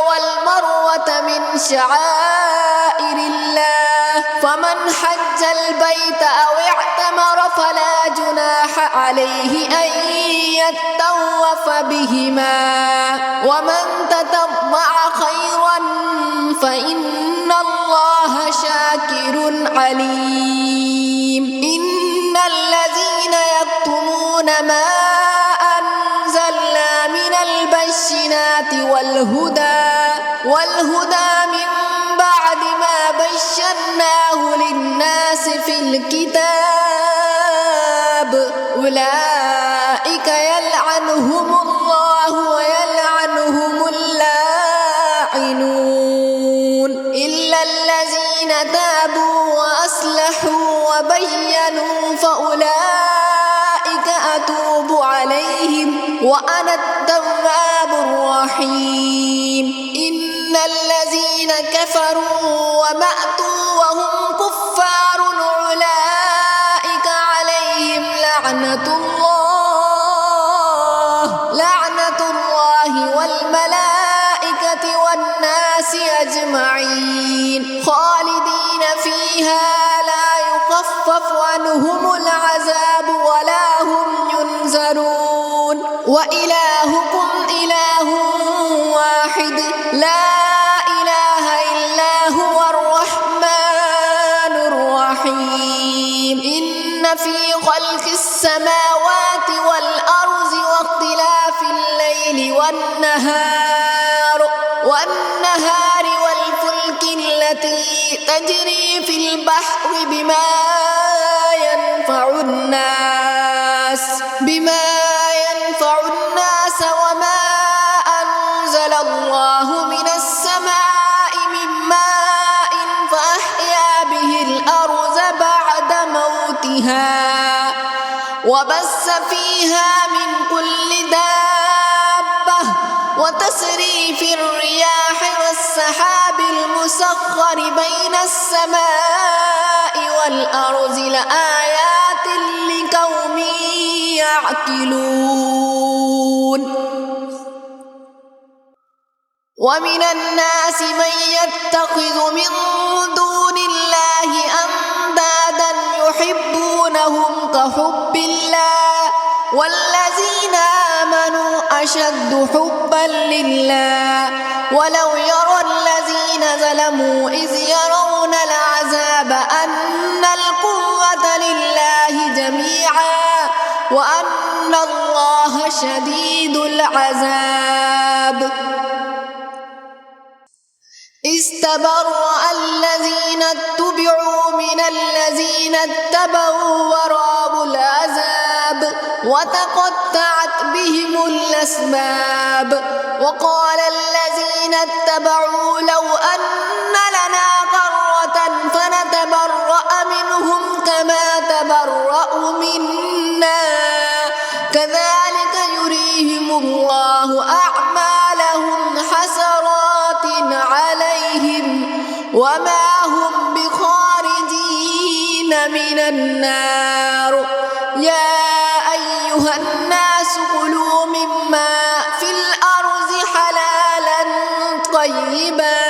والمروة من شعائر الله فمن حج البيت أو اعتمر فلا جناح عليه أن يطوف بهما ومن تطوع خيرا فإن الله شاكر عليم إن الذين يكتمون ما أنزلنا من البينات والهدى من بعد ما بشرناه للناس في الكتاب أولئك يلعنهم الله ويلعنهم اللاعنون إلا الذين تابوا وأصلحوا وبينوا فأولئك أتوب عليهم وأنا التواب الرحيم إن الذين كفروا وماتوا وهم كفار أولئك عليهم لعنة الله والملائكة والناس أجمعين خالدين فيها لا يخفف عنهم العذاب ولا هم ينذرون وإلهكم إله واحد لا إله إلا هو الرحمن الرحيم إن في خلق السماوات والأرض واختلاف الليل والنهار والفلك التي تجري في البحر بما ينفع الناس بما ينفع الناس وما أنزل الله من السماء من ماء فأحيا به الأرض بعد موتها وبث فيها من كل دابة وتصريف الرياح والسحاب المسخر بين السماء والأرض لآيات لقوم يعقلون ومن الناس من يتخذ من دون الله أندادا يحبونهم كحب الله والذين آمنوا أشد حبا لله ولو يرى الذين ظلموا إذ يرون العذاب أن القوة لله جميعا وأن الله شديد العذاب استبرأ الذين اتبعوا من الذين اتبعوا ورأوا العذاب وتقطعت بهم الأسباب وقال الذين اتبعوا لو أن لنا كرة فنتبرأ منهم كما تبرأوا منا كذلك يريهم الله أعمالهم حسرات عليهم وما هم بخارجين من النار يا أيها الناس كلوا مما في الأرض حلالا طيبا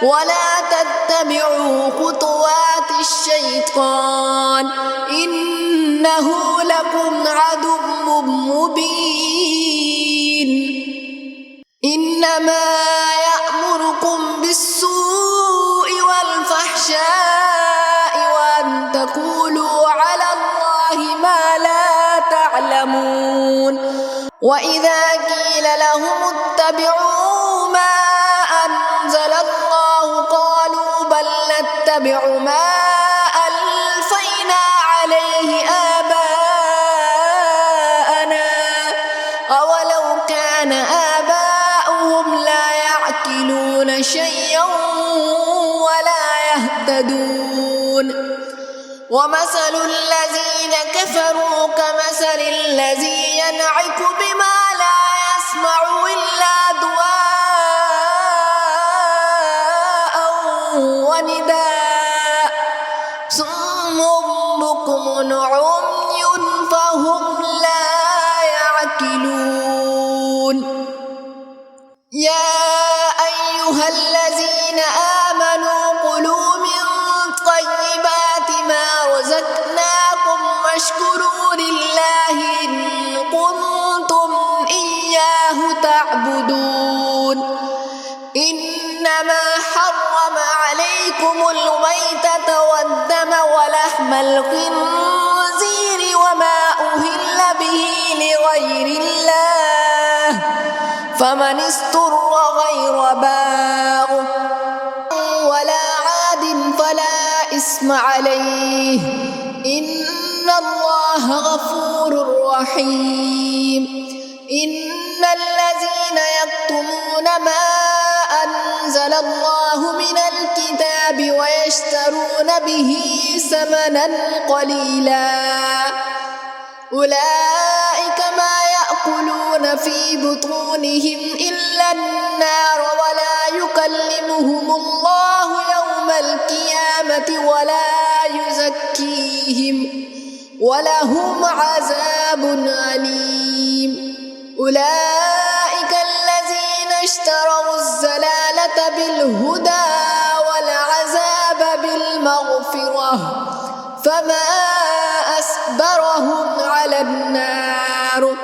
ولا تتبعوا خطوات الشيطان إنه لكم عدو مبين إنما يأمركم بالسوء والفحشاء وأن تقولوا على الله ما لا تعلمون وإذا قيل لهم اتبعوا ما أنزل الله قالوا بل نتبع ما ألفينا عليه آباءنا أولو كان آباؤهم لا يعقلون شيئا ولا يهتدون ومثل الذين كفروا كمثل الذي ينعق بما لا يسمع إلا دعاء ونداء صم بكم عمي فهم لا يعقلون يا أيها الذين آمنوا كلوا من طيبات ما رزقناكم واشكروا لله إن كنتم إياه تعبدون إنما حرم عليكم الميتة والدم ولحم الخنزير وما أهل به لغير الله فمن استر غير باغ ولا عاد فلا إثم عليه إن الله غفور رحيم إن الذين يكتمون ما أنزل الله من الكتاب ويشترون به ثمنا قليلا أولئك ما يأكلون في بطونهم إلا النار ولا يكلمهم الله يوم القيامة ولا يزكيهم ولهم عذاب أليم أولئك الذين اشتروا الضلالة بالهدى والعذاب بالمغفرة فما أصبرهم على النار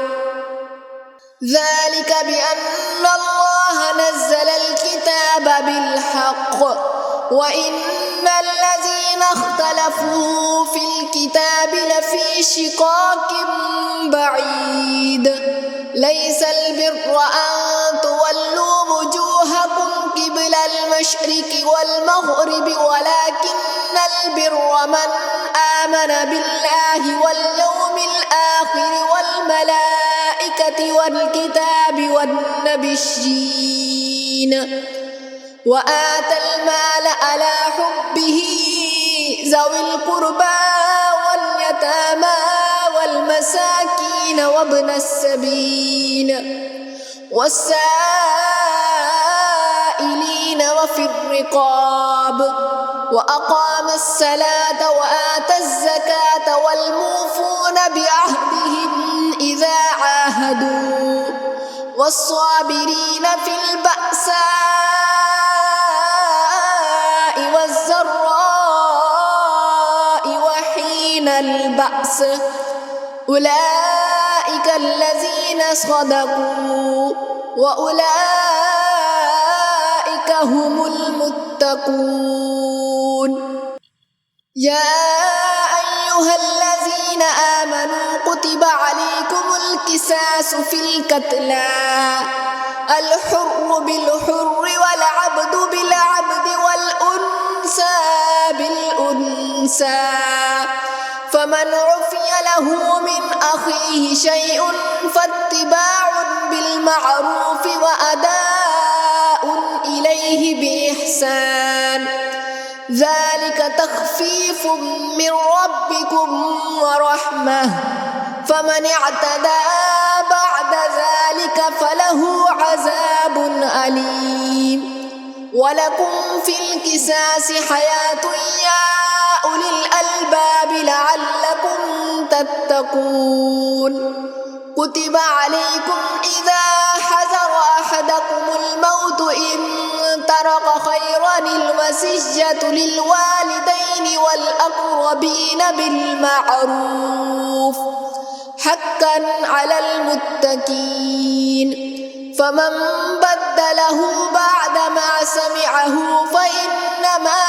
ذلك بأن الله نزل الكتاب بالحق وإن الذين اختلفوا في الكتاب لفي شقاق بعيد ليس البر أن تولوا وجوهكم قبل المشرق المشرق والمغرب ولكن البر من آمن بالله واليوم الآخر والملائكة والكتاب والنبيين وآتى المال على حبه ذوي القربى واليتامى والمساكين وابن السبيل والسائلين وفي الرقاب وأقام الصلاة وآتى الزكاة والموفون بعهدهم إذا عاهدوا والصابرين في البأساء والضراء وحين البأس أولئك الذين صدقوا وأولئك هم المتقون يا أيها الذين آمنوا كتب عليكم القصاص في القتلى الحر بالحر والعبد بالعبد والأنثى بالأنثى فمن عفي له من أخيه شيء فاتباع بالمعروف وأداء إليه بإحسان ذلك تخفيف من ربكم ورحمة فمن اعتدى بعد ذلك فله عذاب أليم ولكم في القصاص حياة يا أولي الألباب لعلكم تتقون كتب عليكم إذا حضر أحدكم الموت إن ترك خيرا الوصية للوالدين والأقربين بالمعروف حقا على المتقين فمن بدله بعدما سمعه فإنما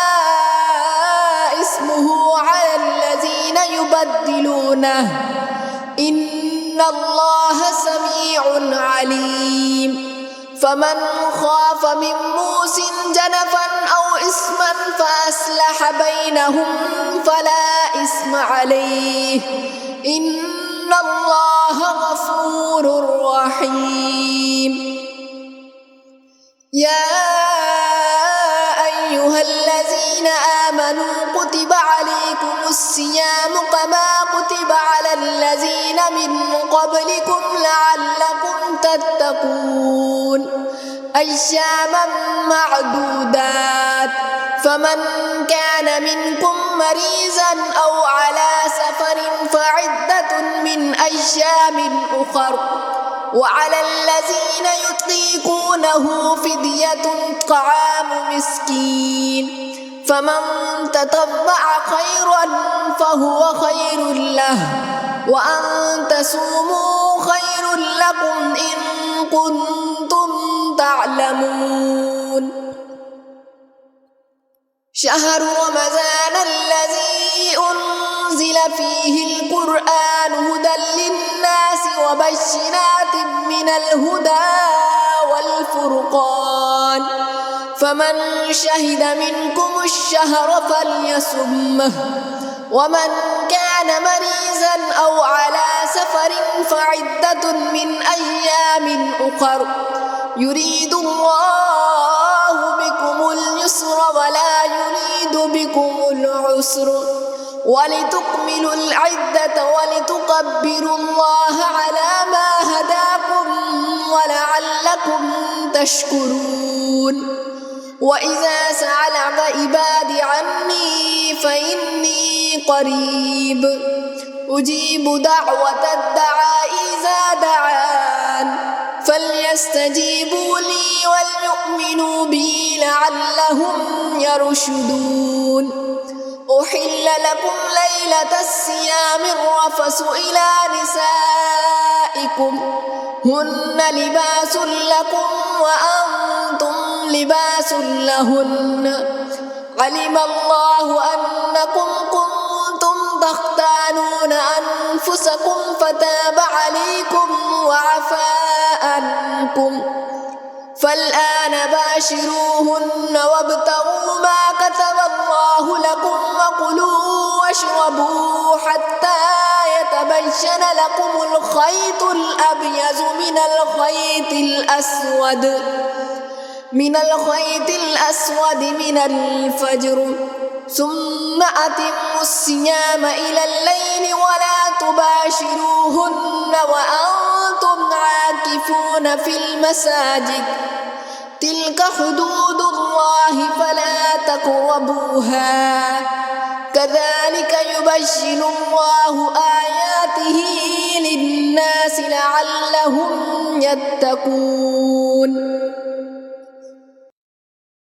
اسمه على الذين يبدلونه إن الله سميع عليم فمن خاف من موص جنفا أو إثما فأصلح بينهم فلا إثم عليه إن الله غفور رحيم يا أيها الذين آمنوا كتب عليكم الصيام كما كتب على الذين من قبلكم لعلكم تتقون أياما معدودات فمن كان منكم مريضا أو على سفر فعدة من أيام أخر وعلى الذين يطيقونه فدية طعام مسكين فمن تطوع خيرا فهو خير له وأن تصوموا خير لكم إن كنتم تعلمون شهر رمضان الذي أنزل فيه القرآن هدى للناس وبشرات من الهدى والفرقان فمن شهد منكم الشهر فليصمه ومن كان مريضا أو على سفر فعدة من أيام أخر يريد الله بكم اليسر ولا يريد بكم العسر ولتكملوا العدة ولتكبروا الله على ما هداكم ولعلكم تشكرون وإذا سألك عبادي عني فإني قريب أجيب دعوة الداع إذا دعان فليستجيبوا لي وليؤمنوا بي لعلهم يرشدون أحل لكم ليلة الصيام الرفث إلى نسائكم هن لباس لكم وأنتم لباس لهن علم الله أنكم كنتم تختانون أنفسكم فتاب عليكم وعفى عنكم فالآن باشروهن وكلوا واشربوا حتى يتبين لكم الخيط الأبيض من الفجر ثم أتموا الصيام إلى الليل ولا تباشروهن وأنتم عاكفون في المساجد تلك حدود الله فلا تقربوها كذلك يبين الله آياته للناس لعلهم يتقون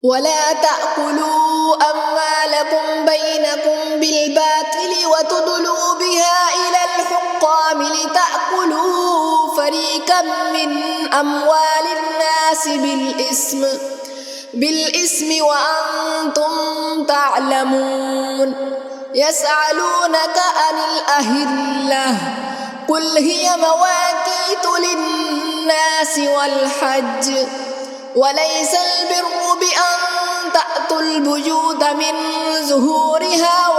ولا تأكلوا أموالكم بينكم بالباطل وتدلوا بها إلى الحكام لتأكلوا فريقا من أموال الناس بالإثم وأنتم تعلمون يسألونك عن الأهلة قل هي مواقيت للناس والحج وليس البر بأن تأتوا البيوت من ظهورها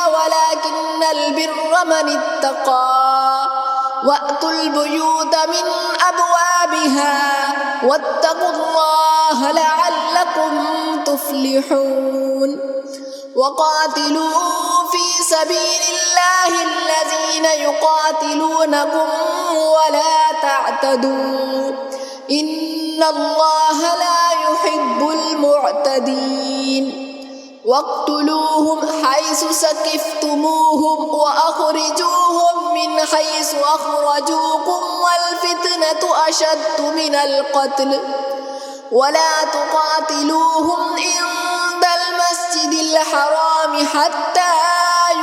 ولكن البر من اتقى وأتوا البيوت من أبوابها واتقوا الله لعلكم تفلحون وقاتلوا في سبيل الله الذين يقاتلونكم ولا تعتدوا إن الله لا يحب المعتدين واقتلوهم حيث سكفتموهم وأخرجوهم من حيث أخرجوكم والفتنة أشد من القتل ولا تقاتلوهم عند المسجد الحرام حتى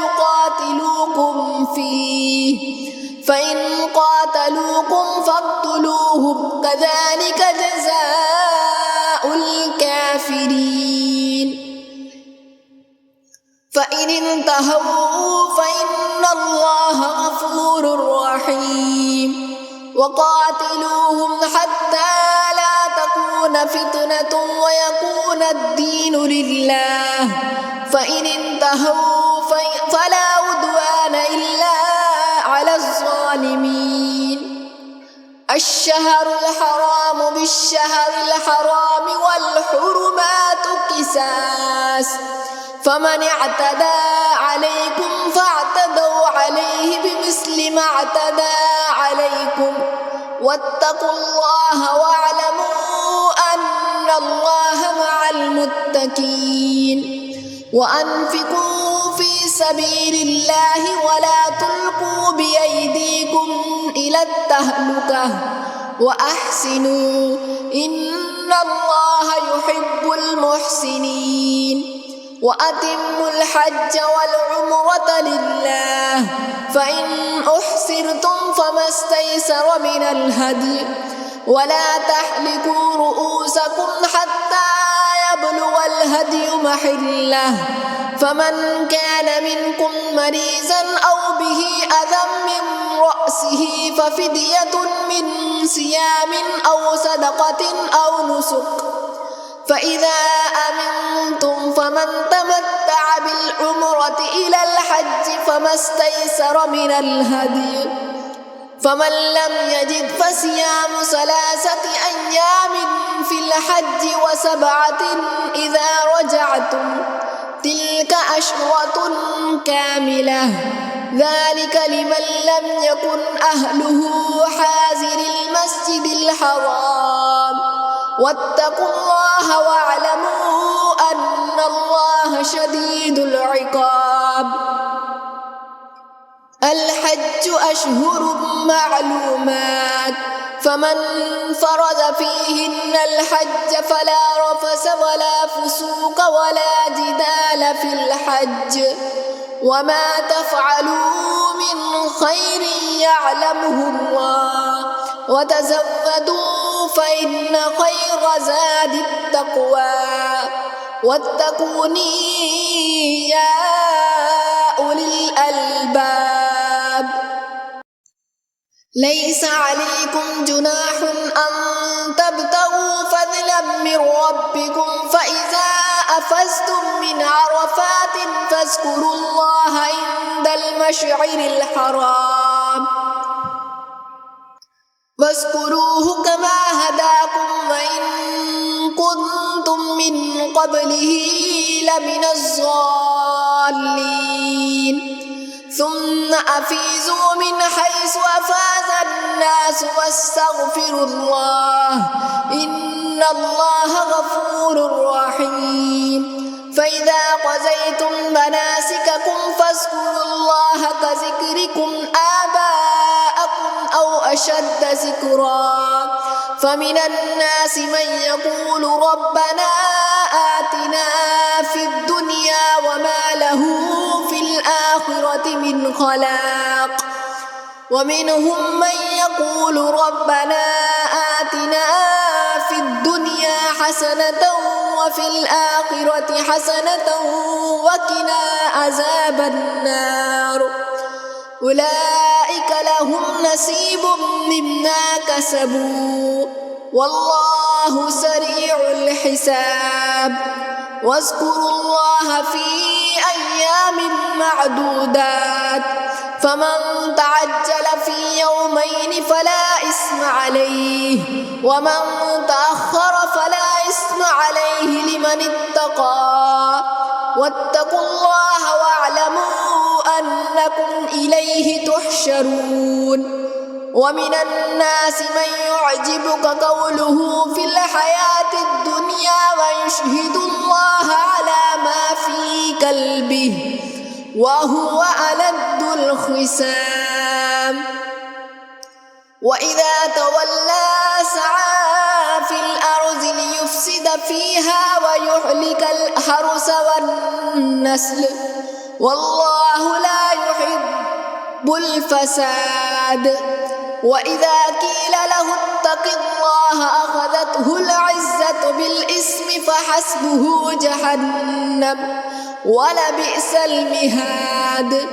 يقاتلوكم فيه فإن قاتلوكم فاقتلوهم كذلك جزاء الكافرين فإن انتهوا فإن الله غفور رحيم وقاتلوهم حتى لا تكون فتنة ويكون الدين لله فإن انتهوا فلا عدوان إلا على الظالمين الشهر الحرام بالشهر الحرام والحرمات قصاص فمن اعتدى عليكم فاعتدوا عليه بمثل ما اعتدى عليكم واتقوا الله واعلموا أن الله مع المتقين وأنفقوا في سبيل الله ولا تلقوا بأيديكم إلى التهلكة وأحسنوا إن الله يحب المحسنين وأتموا الحج والعمرة لله فإن أحصرتم فما استيسر من الهدي ولا تحلقوا رؤوسكم حتى يبلغ الهدي محله فمن كان منكم مريضا أو به أذى من رأسه ففدية من صيام أو صدقة أو نسك فإذا أمنتم فمن تمتع بالعمرة إلى الحج فما استيسر من الهدي فمن لم يجد فصيام 3 أيام في الحج و7 إذا رجعتم تلك أشرة كاملة ذلك لمن لم يكن أهله حاضر المسجد الحرام واتقوا الله واعلموا أن الله شديد العقاب الحج أشهر معلومات فمن فرض فيهن الحج فلا رفث ولا فسوق ولا جدال في الحج وما تفعلوا من خير يعلمه الله وتزودوا فإن خير زاد التقوى واتقوني يا أولي الألباب ليس عليكم جناح أن تبتغوا فضلا من ربكم فإذا أفزتم من عرفات فاذكروا الله عند المشعر الحرام واذكروه كما هداكم وإن كنتم من قبله لمن الضالين ثم أفيزوا من حيث أفاز الناس واستغفروا الله إن الله غفور رحيم فإذا قضيتم مناسككم فاذكروا الله كذكركم آباءكم أو أشد ذكرا فمن الناس من يقول ربنا آتنا في الدنيا وما له في الآخرة من خلاق ومنهم من يقول ربنا آتنا في الدنيا حسنة وفي الآخرة حسنة وقنا عذاب النار أولئك لهم نصيب مما كسبوا والله سريع الحساب واذكروا الله في أيام معدودات فمن تعجل في يومين فلا إثم عليه ومن تأخر فلا إثم عليه لمن اتقى واتقوا الله واعلموا أنكم إليه تحشرون ومن الناس من يعجبك قوله في الحياة الدنيا ويشهد الله على ما في قلبه وهو ألد الخصام وإذا تولى سعى في الأرض ليفسد فيها ويهلك الحرث والنسل والله لا يحب الفساد وإذا قيل له اتق الله أخذته العزة بالإثم فحسبه جهنم ولبئس المهاد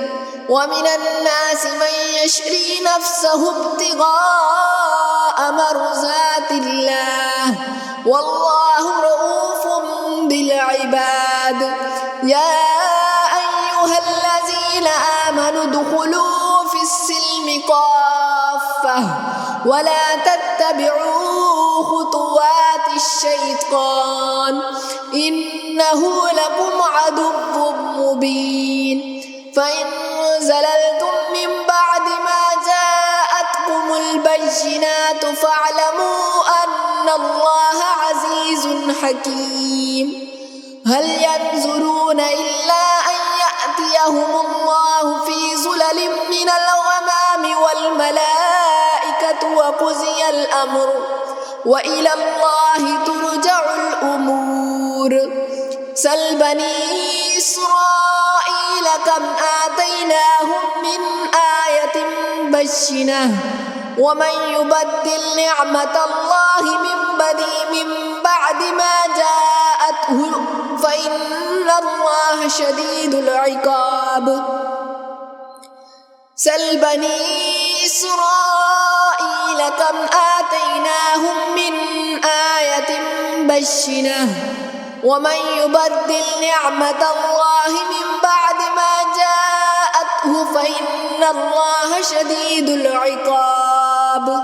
ومن الناس من يشري نفسه ابتغاء مرضات الله والله رؤوف بالعباد يا أيها الذين آمنوا ادخلوا في السلم كافة ولا تتبعوا خطوات الشيطان إنه لكم عدو مبين فإن زللتم من بعد ما جاءتكم البينات فاعلموا أن الله عزيز حكيم هل ينظرون إلا أن يأتيهم الله في ظلل من الغمام والملائكة وقضي الأمر وإلى الله ترجع الأمور سل بني إسرائيل كم آتيناهم من آية بينة ومن يبدل نعمة الله من بعد ما جاءته فإن الله شديد العقاب سل بني إسرائيل كم آتيناهم من آية بينة ومن يبدل نعمة الله من بعد ما جاءته فإن الله شديد العقاب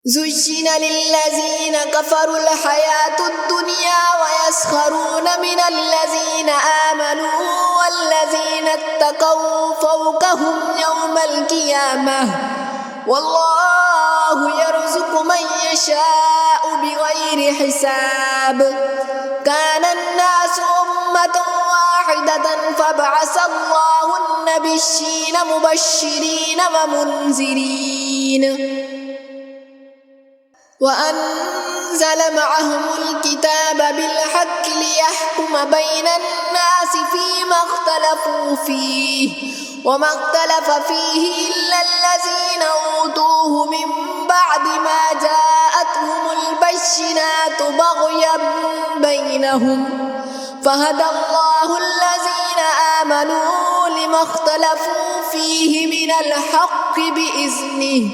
زين للذين كفروا الحياة الدنيا ويسخرون من الذين آمنوا والذين اتقوا فوقهم يوم القيامة والله يرزق من يشاء بغير حساب كان الناس أمة واحدة فبعث الله النبيين مبشرين ومنذرين وأنزل معهم الكتاب بالحق ليحكم بين الناس فيما اختلفوا فيه وما اختلف فيه إلا الذين أوتوه من بعد ما جاءتهم البينات بغيا بينهم فهدى الله الذين آمنوا لما اختلفوا فيه من الحق بإذنه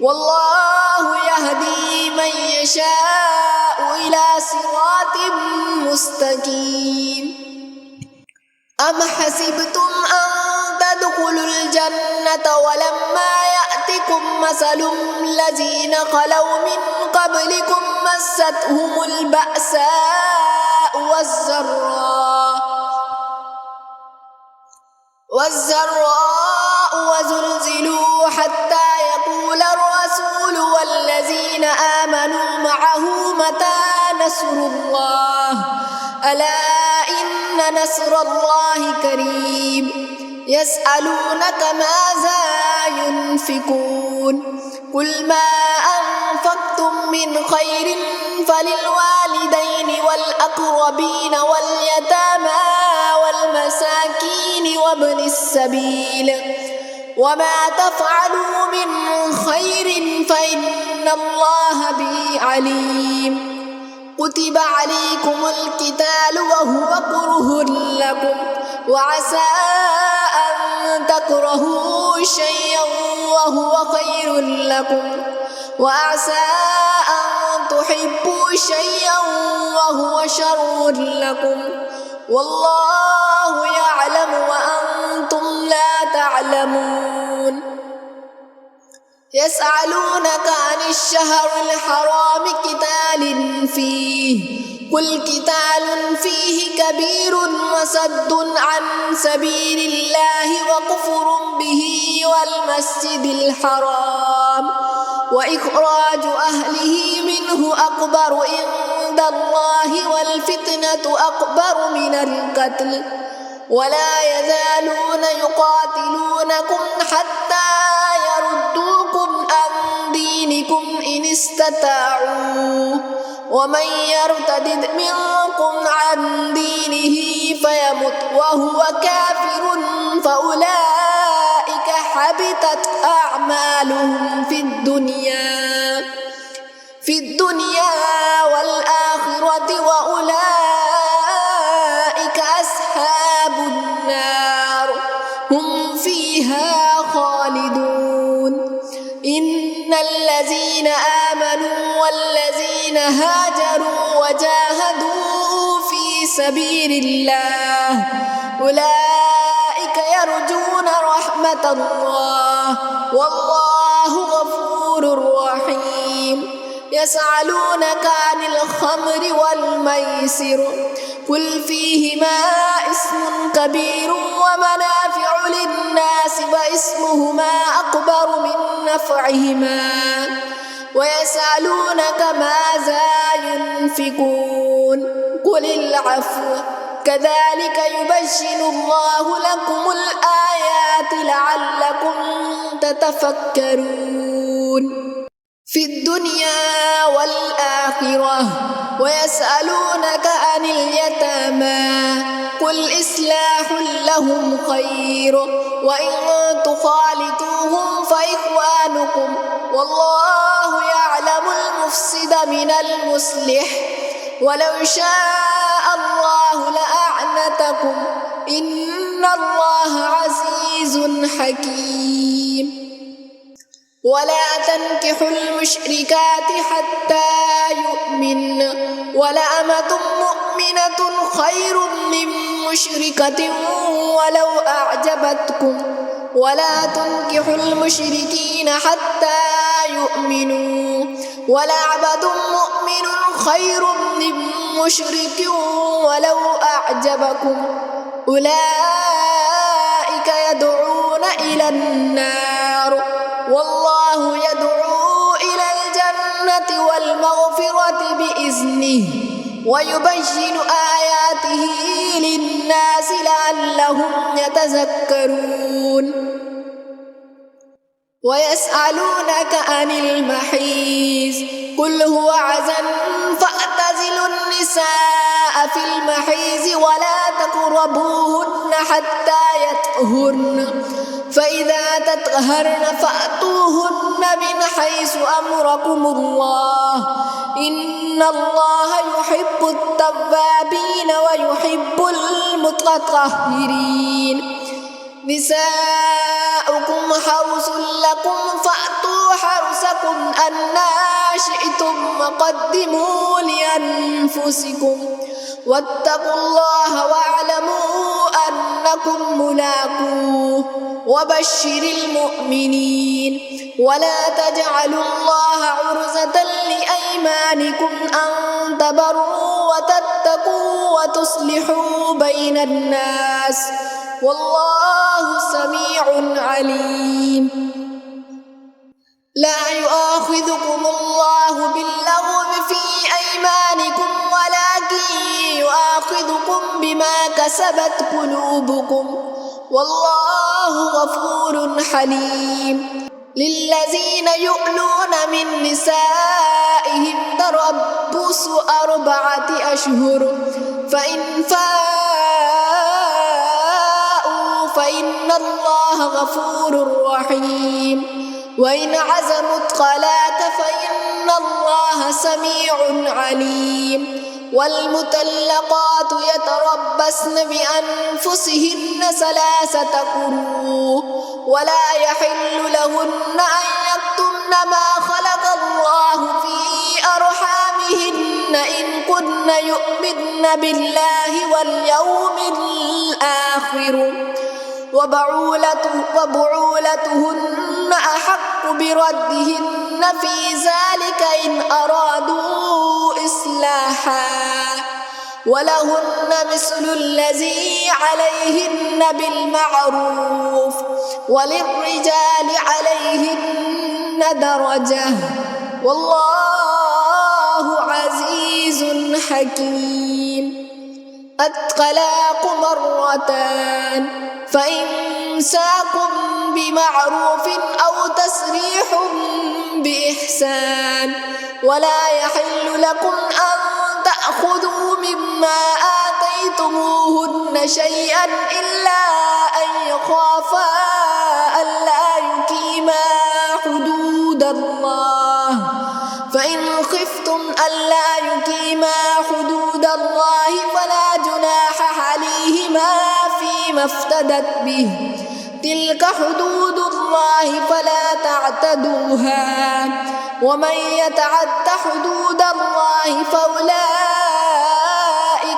والله يهدي من يشاء إلى صراط مستقيم أم حسبتم أن تدخلوا الجنة ولما يأتكم مثل الذين خلوا من قبلكم مستهم البأساء والضراء وزلزلوا حتى يقول الرسول والذين آمنوا معه متى نصر الله ألا إن نصر الله قريب يسألونك ماذا ينفقون قل ما أنفقتم من خير فللوالدين والأقربين واليتامى والمساكين وابن السبيل وما تفعلوا من خير فإن الله به عليم كتب عليكم القتال وهو كره لكم وعسى أن تكرهوا شيئا وهو خير لكم وعسى أن تحبوا شيئا وهو شر لكم والله يعلم وأنتم لا تعلمون يسألونك عن الشهر الحرام قتال فيه قل قتال فيه كبير وصد عن سبيل الله وكفر به والمسجد الحرام وإخراج أهله منه أكبر عند الله والفتنة أكبر من القتل ولا يزالون يقاتلونكم حتى يردوكم عن دينكم إن استطاعوا ومن يرتد منكم عن دينه فيمت وهو كافر فأولئك حبطت أعمالهم في الدنيا والآخرة وأولئك أصحاب النار هم فيها خالدون إن الذين آمنوا والذين هاجروا وجاهدوا في سبيل الله أولئك يرجون رحمة الله والله غفور رحيم يسألونك عن الخمر والميسر قل فيهما اسم كبير ومنافع للناس واسمهما أكبر من نفعهما ويسألونك ماذا ينفقون قل العفو كذلك يبين الله لكم الآيات لعلكم تتفكرون في الدنيا والآخرة ويسألونك عن اليتامى قل إصلاح لهم خير وإن تخالطوهم فإخوانكم والله يعلم المفسد من المصلح ولو شاء الله لأعنتكم إن الله عزيز حكيم ولا تنكحوا المشركات حتى يؤمن ولأمة مؤمنة خير من مشركة ولو أعجبتكم ولا تنكحوا المشركين حتى يؤمنوا ولعبد مؤمن خير من مشرك ولو أعجبكم أولئك يدعون إلى النار والله يدعو إلى الجنة والمغفرة بإذنه ويبين آياته للناس لعلهم يتذكرون ويسألونك عن المحيض قل هو عزا فاعتزلوا النساء في المحيض ولا تقربوهن حتى يطهرن فإذا تطهرن فأتوهن من حيث أمركم الله إن الله يحب التوابين ويحب المتطهرين نساؤكم حرث لكم فأتوا حرثكم أنى شئتم وقدموا لأنفسكم واتقوا الله واعلموا أنكم ملاقوه وبشر المؤمنين ولا تجعلوا الله عرضة لأيمانكم أن تبروا وتتقوا وتصلحوا بين الناس والله سميع عليم. لا يؤاخذكم الله باللغو في أيمانكم ولكن يؤاخذكم بما كسبت قلوبكم والله غفور حليم. للذين يؤلون من نسائهم تربص 4 أشهر فإن فاءوا فإن الله غفور رحيم وإن عزموا الطلاق فإن الله سميع عليم. والمطلقات يتربصن بأنفسهن 3 قروء ولا يحل لهن أن يكتمن ما خلق الله في أرحامهن إن كن يؤمن بالله واليوم الآخر وبعولتهن أحق بردهن في ذلك إن أرادوا إصلاحا ولهن مثل الذي عليهن بالمعروف وللرجال عليهن درجة والله عزيز حكيم. الطلاق 2 فإمساك بمعروف أو تسريح بإحسان ولا يحل لكم أن تأخذوا مما آتيتموهن شيئا إلا أن يخافا ألا يقيما حدود الله فإن خفتم ألا يقيما حدود الله فلا جناح عليهما فيما افتدت به تلك حدود الله فلا تعتدوها ومن يتعد حدود الله فأولئك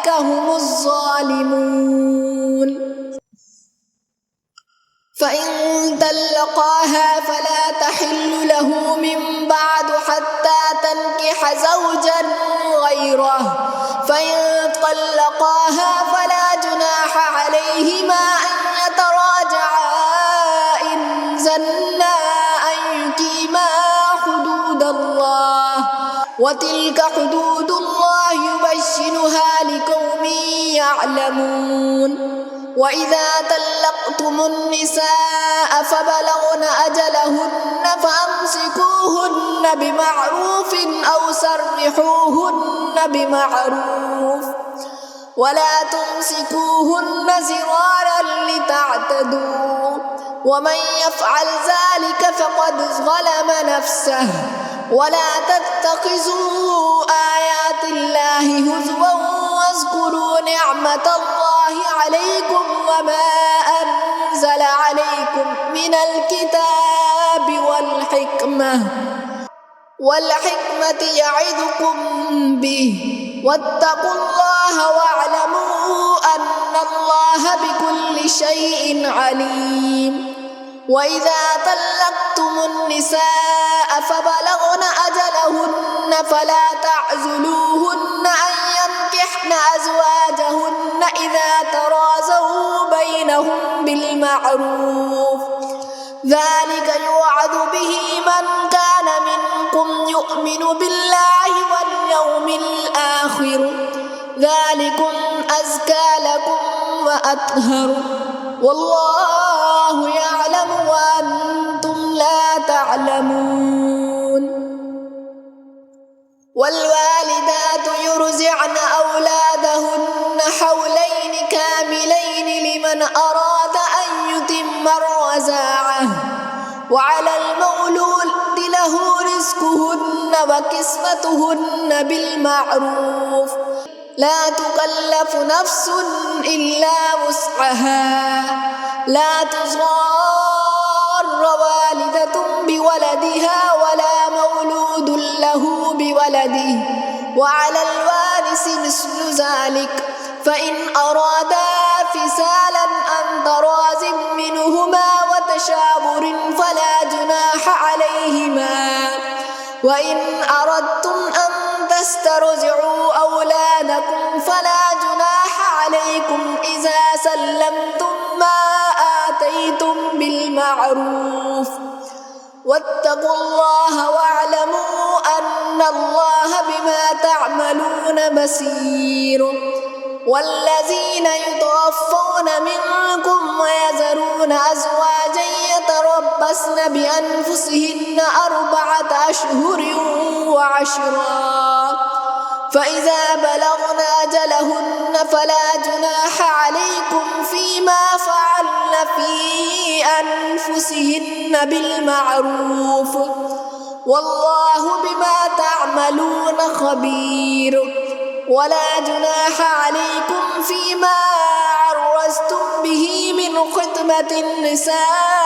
هم الظالمون. فإن طلقاها فلا تحل له من بعد حتى تنكح زوجا غيره فإن طلقاها فلا جناح عليهما أن يتراجعا إن ظنا أن يقيما حدود الله وتلك حدود الله يبينها لقوم يعلمون. وإذا طلقتم النساء فبلغن أجلهن فأمسكوهن بمعروف أو سرحوهن بمعروف ولا تمسكوهن زرارا لتعتدوا ومن يفعل ذلك فقد ظلم نفسه ولا تتخذوا آيات الله هزوا واذكروا نعمة الله عليكم وما أنزل عليكم من الكتاب والحكمة يعظكم به واتقوا الله واعلموا أن الله بكل شيء عليم. وإذا طلقتم النساء فبلغن أجلهن فلا تعزلوهن أن ينكحن أزواجهن إذا تراضوا بينهم بالمعروف ذلك يوعظ به من كان منكم يؤمن بالله واليوم الآخر ذلكم أزكى لكم وأطهر والله يعلم وأنتم لا تعلمون. والوالدات يرضعن أولادهن حولين كاملين لمن أراد أن يتم الرضاعة وعلى المولود له رزقهن وكسوتهن بالمعروف لا تكلف نفس إلا وسعها لا تضار والدة بولدها ولا مولود له بولده وعلى الوارث مثل ذلك فإن أرادا فصالا عن تراض منهما وتشاور فلا جناح عليهما وإن أردتم أن تسترضعوا أولادكم فلا جناح عليكم إذا سلمتم ما آتيتم بالمعروف واتقوا الله واعلموا أن الله بما تعملون بصير والذين يتوفون منكم ويذرون أزواجا يتربصن بأنفسهن 4 أشهر وعشرا فإذا بلغن أجلهن فلا جناح عليكم فيما فعلن في أنفسهن بالمعروف والله بما تعملون خبير ولا جناح عليكم فيما عرضتم به من خطبة النساء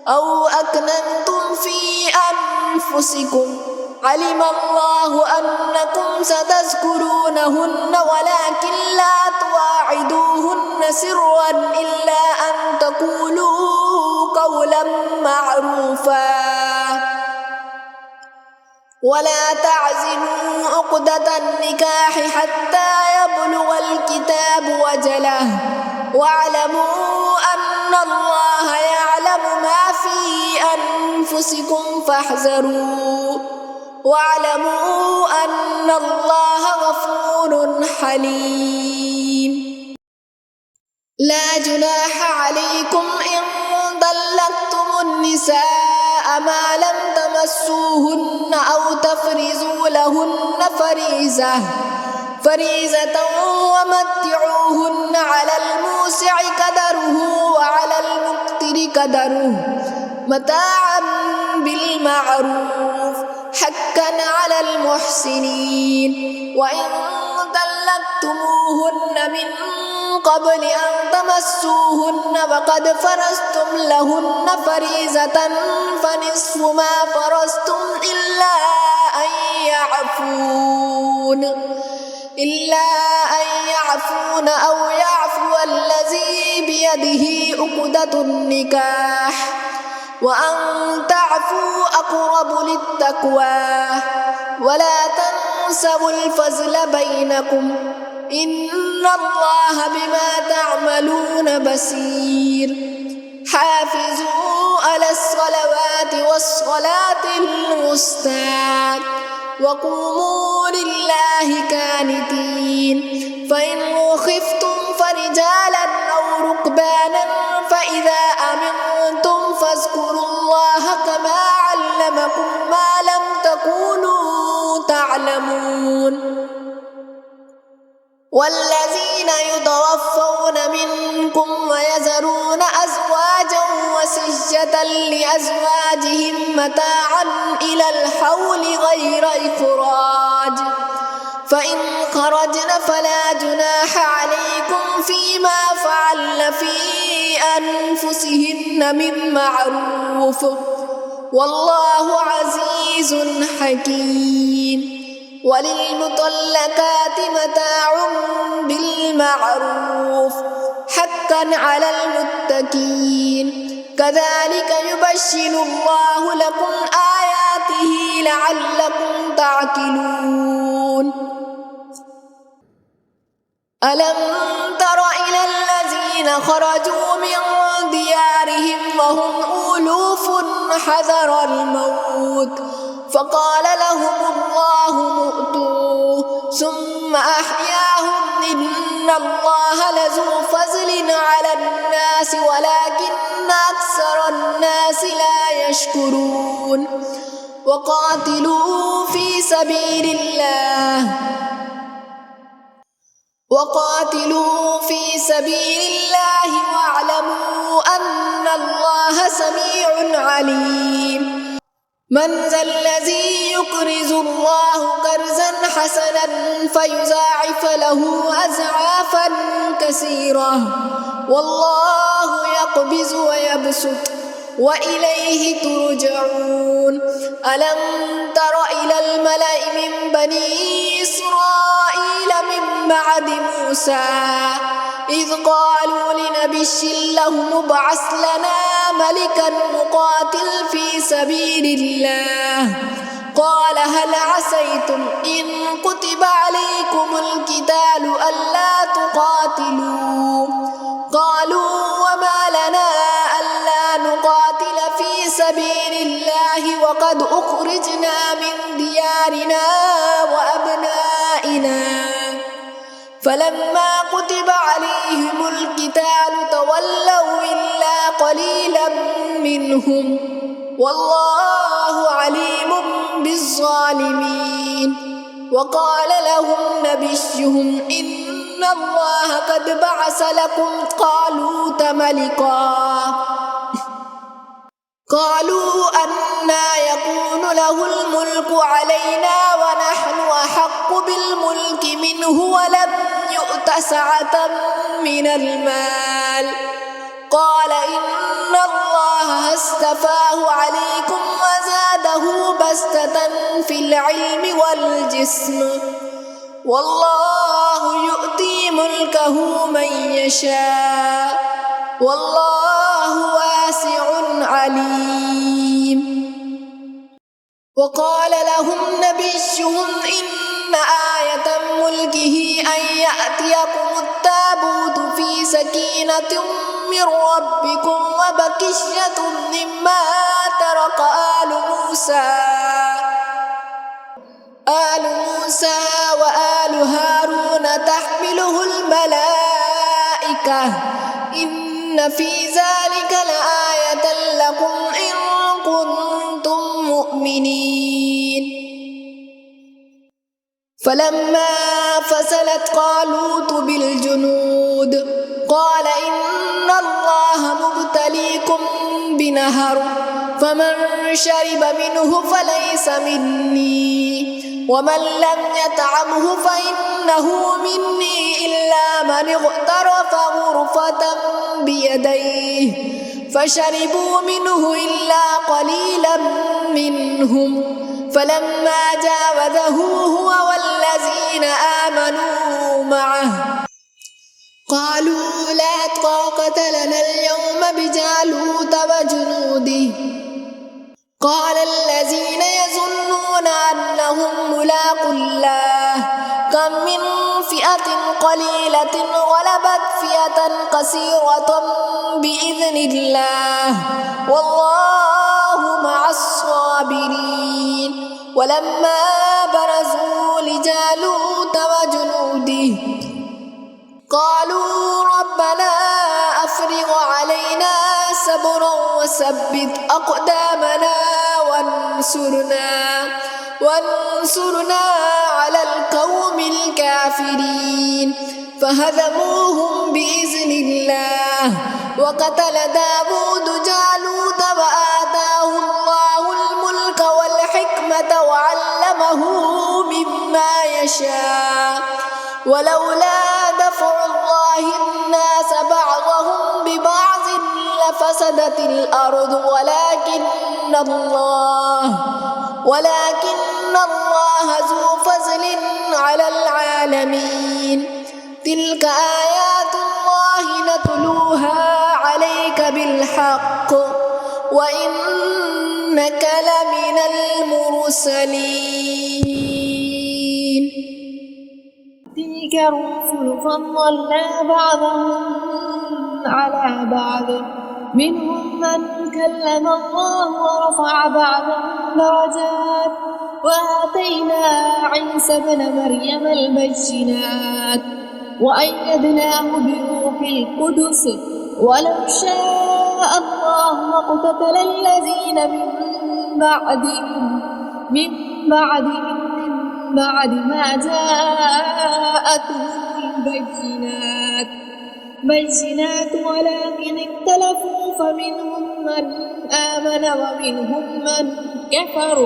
أو أكننتم في أنفسكم علم الله أنكم ستذكرونهن ولكن لا تواعدوهن سرا إلا أن تقولوا قولا معروفا ولا تعزموا عقدة النكاح حتى يبلغ الكتاب وجله واعلموا أن الله يعلم ما في أنفسكم فاحذروا واعلموا أن الله غفور حليم لا جناح عليكم إن طلقتم النساء ما لم تمسوهن أو تفرضوا لهن فريضة ومتعوهن على الموسع قدره وعلى المقتر قدره متاعا بالمعروف حقا على المحسنين وإن طلقتموهن من قبل أن تمسوهن وقد فرضتم لهن فريضة فنصف ما فرضتم إلا أن يعفون أو يعفو الذي بيده عقدة النكاح وأن تعفوا أقرب للتقوى ولا تنسوا الفضل بينكم إن الله بما تعملون بصير حافظوا على الصلوات والصلاة الوسطى وقوموا لله كانتين فإن خفتم فرجالا أو ركبانا فإذا أمنتم فاذكروا الله كما علمكم ما لم تكونوا تعلمون والذين يتوفون منكم ويذرون أزواجا وصية لأزواجهم متاعا إلى الحول غير إخراج فإن خرجن فلا جناح عليكم فيما فعلن في أنفسهن من معروف والله عزيز حكيم وللمطلقات متاع بالمعروف حقا على المتقين كذلك يبشر الله لكم آياته لعلكم تعقلون ألم تر إلى الذين خرجوا من ديارهم وهم ألوف حذر الموت فقال لهم الله موتوا ثم أحياهم إن الله لذو فضل على الناس ولكن أكثر الناس لا يشكرون وقاتلوا في سبيل الله واعلموا أن الله سميع عليم من ذا الذي يقرض الله قرضا حسنا فيضاعف له أضعافا كثيرة والله يقبض ويبسط وإليه ترجعون ألم تر إلى الملأ من بني إسرائيل من بعد موسى إذ قالوا لنبي له ابعث لنا ملكا نقاتل في سبيل الله قال هل عسيتم إن كتب عليكم القتال ألا تقاتلوا قالوا وما لنا ألا نقاتل في سبيل الله وقد أخرجنا من ديارنا وأبنائنا فلما كتب عليهم القتال تولوا إلا قليلا منهم والله عليم بالظالمين وقال لهم نبيهم إن الله قد بعث لكم طالوت ملكا قالوا أنى يكون له الملك علينا ونحن أحق بالملك منه ولم يؤت سعة من المال قال إن الله اصطفاه عليكم وزاده بسطة في العلم والجسم والله يؤتي ملكه من يشاء والله واسع عليم وقال لهم نبيهم إن آية ملكه أن يأتيكم التابوت في سكينة من ربكم وبقية مما ترك آل موسى وآل هارون تحمله الملائكة إن في ذلك لآية لكم إن كنتم مؤمنين فلما فصلت طالوت بالجنود قال إن الله مبتليكم بنهر فمن شرب منه فليس مني ومن لم يطعمه فإنه مني إلا من اغترف غرفة بيديه فشربوا منه إلا قليلا منهم فلما جاوزه هو والذين آمنوا معه قالوا لا طاقة لنا اليوم بجالوت وجنوده قال الذين يظنون أنهم ملاقو الله كم من فئة قليلة غلبت فئة كثيرة بإذن الله والله مع الصابرين ولما برزوا لجالوت وجنوده قالوا ربنا أفرغ علينا صبرا وثبت أقدامنا وانصرنا على القوم الكافرين فهزموهم بإذن الله وقتل داود جالوت وآتاه الله الملك والحكمة وعلمه مما يشاء ولولا دفع الله الناس بعضهم ببعض لفسدت الأرض ولكن الله ذو فضل على العالمين تلك آيات الله نتلوها عليك بالحق وإنك لمن المرسلين تلك الرسل فضلنا بعضهم على بعض منهم من كلم الله ورفع بعضهم درجات وآتينا عيسى ابن مريم البينات وأيدناه بروح القدس ولو شاء الله ما اقتتل الذين من بعد ما جاءتهم البينات ولكن اختلفوا فمنهم من آمن ومنهم من كفر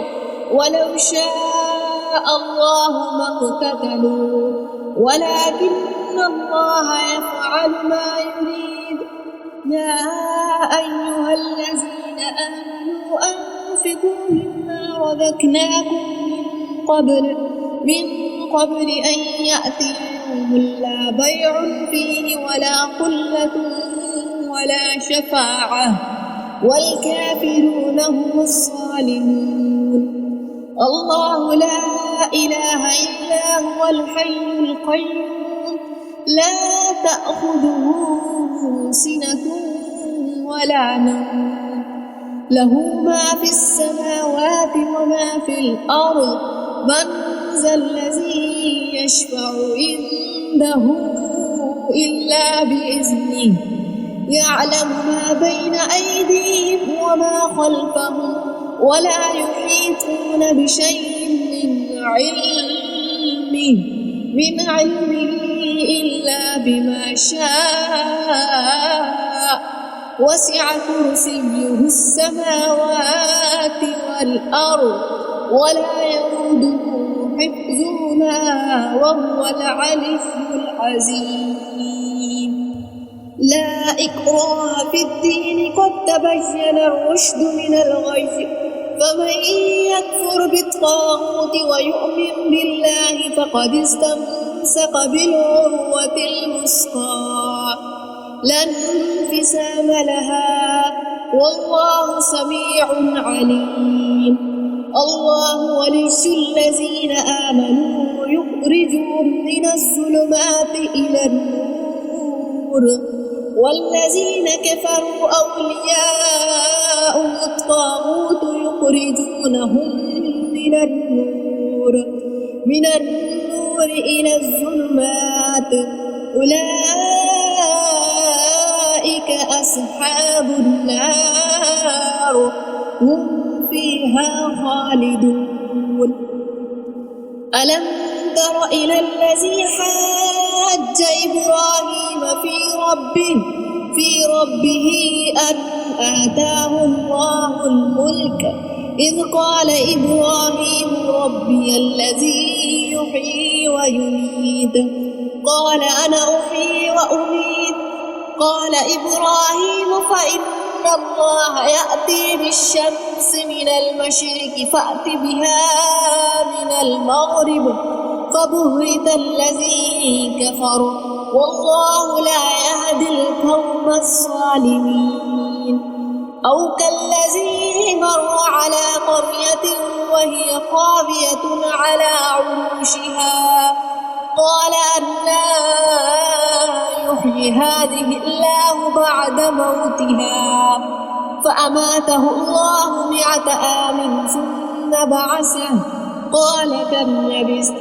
ولو شاء الله ما اقتتلوا ولكن الله يفعل يفعل ما يريد. يا أيها الذين آمنوا أنفقوا مما رزقناكم من قبل أن يأتي يوم لا بيع فيه ولا خلة ولا شفاعة والكافرون هم الظالمون. الله لا إله إلا هو الحي القيوم لا تأخذه سنة ولا نوم له ما في السماوات وما في الأرض من ذا الذي يشفع عنده إلا بإذنه يعلم ما بين أيديهم وما خلفهم ولا يحيطون بشيء من علمه إلا بما شاء وسع كرسيه السماوات والأرض ولا يؤوده حفظهما وهو العلي العظيم. لا إكراه في الدين قد تبين الرشد من الغي فمن يكفر بالطاغوت ويؤمن بالله فقد استمسك بالعروة الوثقى لا انفصام لها والله سميع عليم. الله ولي الذين آمنوا يخرجهم من الظلمات إلى النور والذين كفروا أولياءهم الطاغوت يخرجونهم من النور إلى الظلمات أولئك أصحاب النار هم فيها خالدون. ألم تر إلى الذي حاج إبراهيم في ربه أن آتاه الله الملك إذ قال إبراهيم ربي الذي يحيي ويميت قال أنا أحيي وأميت قال إبراهيم فإن الله يأتي بالشمس من المشرق فأت بها من المغرب فبهت الذي كفر والله لا يهدي القوم الظالمين. أو كالذي مر على قرية وهي خاوية على عروشها قال أنى يحيي هذه الله بعد موتها فأماته الله 100 عام ثم بعثه قال كم لبثت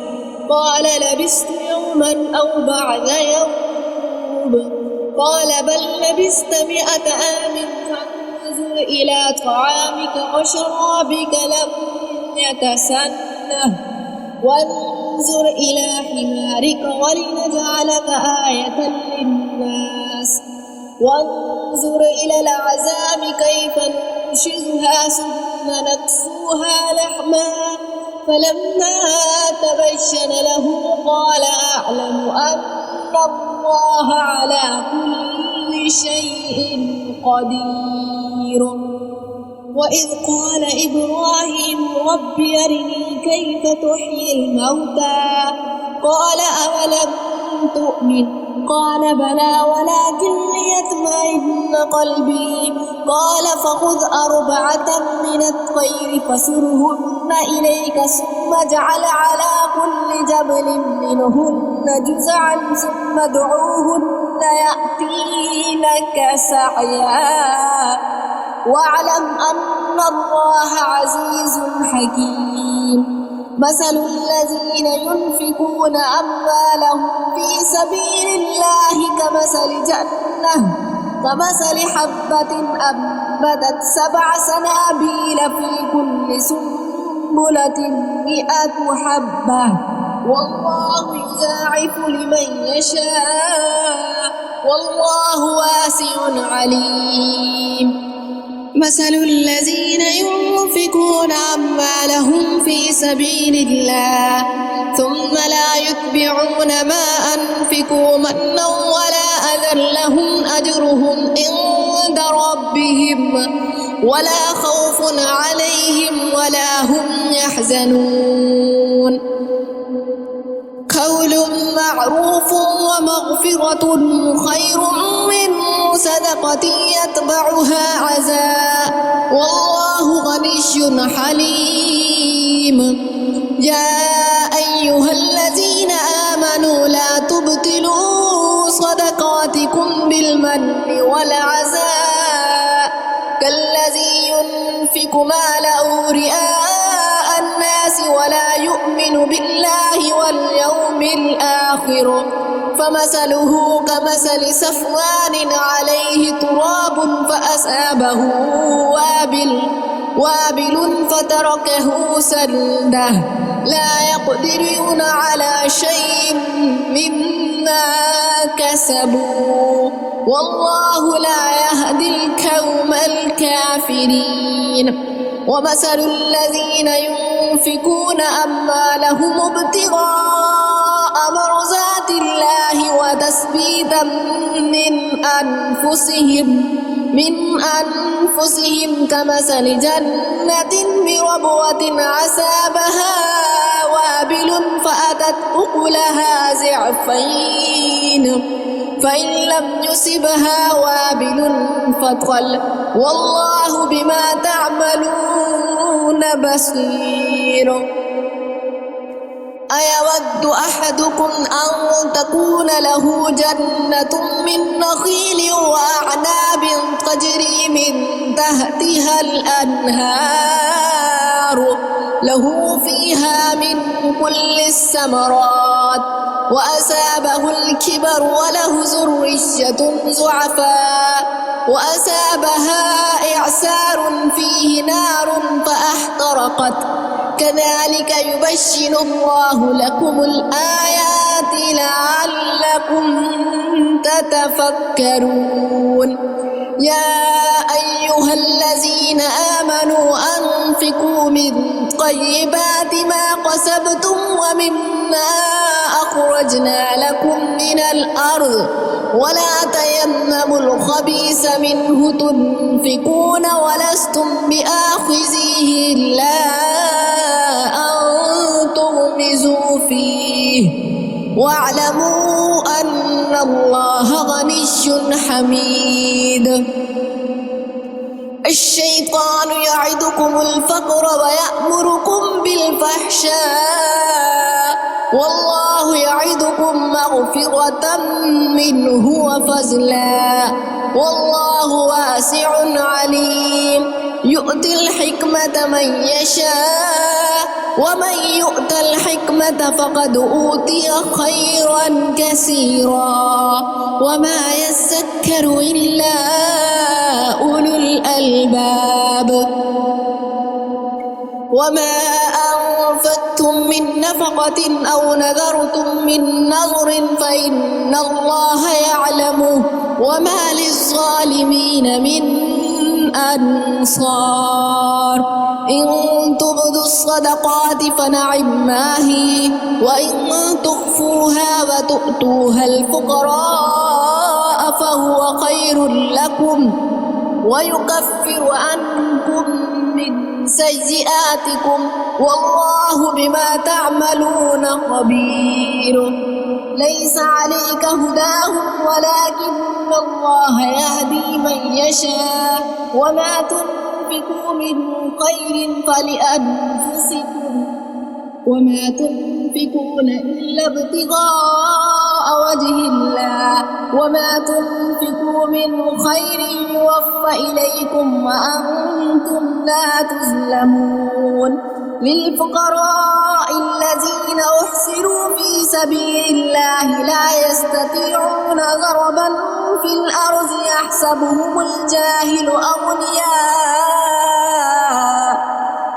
قال لبثت يوما أو بعد يوم قال بل لبثت 100 عام فانظر إلى طعامك وشرابك لم يتسنه وانظر إلى حمارك ولنجعلك آية للناس وانظر إلى العذاب كيف ننشزها ثم نكسوها لحما فلما تبين له قال أعلم أن الله على كل شيء قدير. وإذ قال إبراهيم رب أرني كيف تحيي الموتى قال أولم تؤمن قال بلى ولكن ليطمئن قلبي قال فخذ 4 من الطير فصرهن إليك ثم اجعل على كل جبل منهن جزعا ثم ادعوهن يأتينك سعيا واعلم أن الله عزيز حكيم. مثل الذين ينفقون أموالهم في سبيل الله كمثل حبة أنبتت 7 سنابل في كل سنبلة 100 حبة والله يضاعف لمن يشاء والله واسع عليم. مثل الذين ينفقون أموالهم في سبيل الله ثم لا يتبعون ما أنفقوا منا ولا أذى لهم أجرهم عند ربهم ولا خوف عليهم ولا هم يحزنون قول معروف ومغفرة خير من صدقة يتبعها عذى والله غني حليم يا أيها الذين آمنوا لا تبطلوا صدقاتكم بالمن والعذى كالذي ينفق ماله رئاء الناس ولا يؤمن بالله واليوم الآخر فمثله كمثل صفوان عليه تراب فأصابه وابل فتركه سدى لا يقدرون على شيء مما كسبوا والله لا يهدي القوم الكافرين ومثل الذين ينفقون أموالهم ابتغاء مرضات الله وتثبيتا من أنفسهم كمثل جنة بربوة عسابها وابل فأتت أكلها ضعفين فإن لم يصبها وابل فطل والله بما تعملون بصير أيود أحدكم أن تكون له جنة من نخيل وأعناب تجري من تحتها الأنهار له فيها من كل الثمرات وأصابه الكبر وله ذرية ضعفاء وأصابها إعصار فيه نار فاحترقت كذلك يبشر الله لكم الآيات لعلكم تتفكرون يا أيها الذين آمنوا أنفقوا من طيبات ما كسبتم ومما أخرجنا لكم من الأرض ولا تيمموا الخبيث منه تنفقون ولستم بآخذيه إلا أن تغمزوا فيه واعلموا أن الله غني حميد الشيطان يعدكم الفقر ويأمركم بالفحشاء والله يعدكم مغفرة منه وفضلا والله واسع عليم يؤتي الحكمة من يشاء ومن يؤت الحكمة فقد أوتي خيرا كثيرا وما يذكر إلا أولو الألباب وما أنفقتم من نفقة أو نذرتم من نذر فإن الله يعلمه وما للظالمين من أنصار إن تبدوا الصدقات فنعما هي وإن تخفوها وتؤتوها الفقراء فهو خير لكم ويكفر عنكم من سيئاتكم والله بما تعملون خبير ليس عليك هداهم ولكن الله يهدي من يشاء وما تنفقوا من خير فلأنفسكم وما تنفقون إلا ابتغاء وجه الله وما تنفقوا من خير يوفى إليكم وأنتم لا تظلمون للفقراء الذين أحصروا في سبيل الله لا يستطيعون ضربا في الأرض يحسبهم الجاهل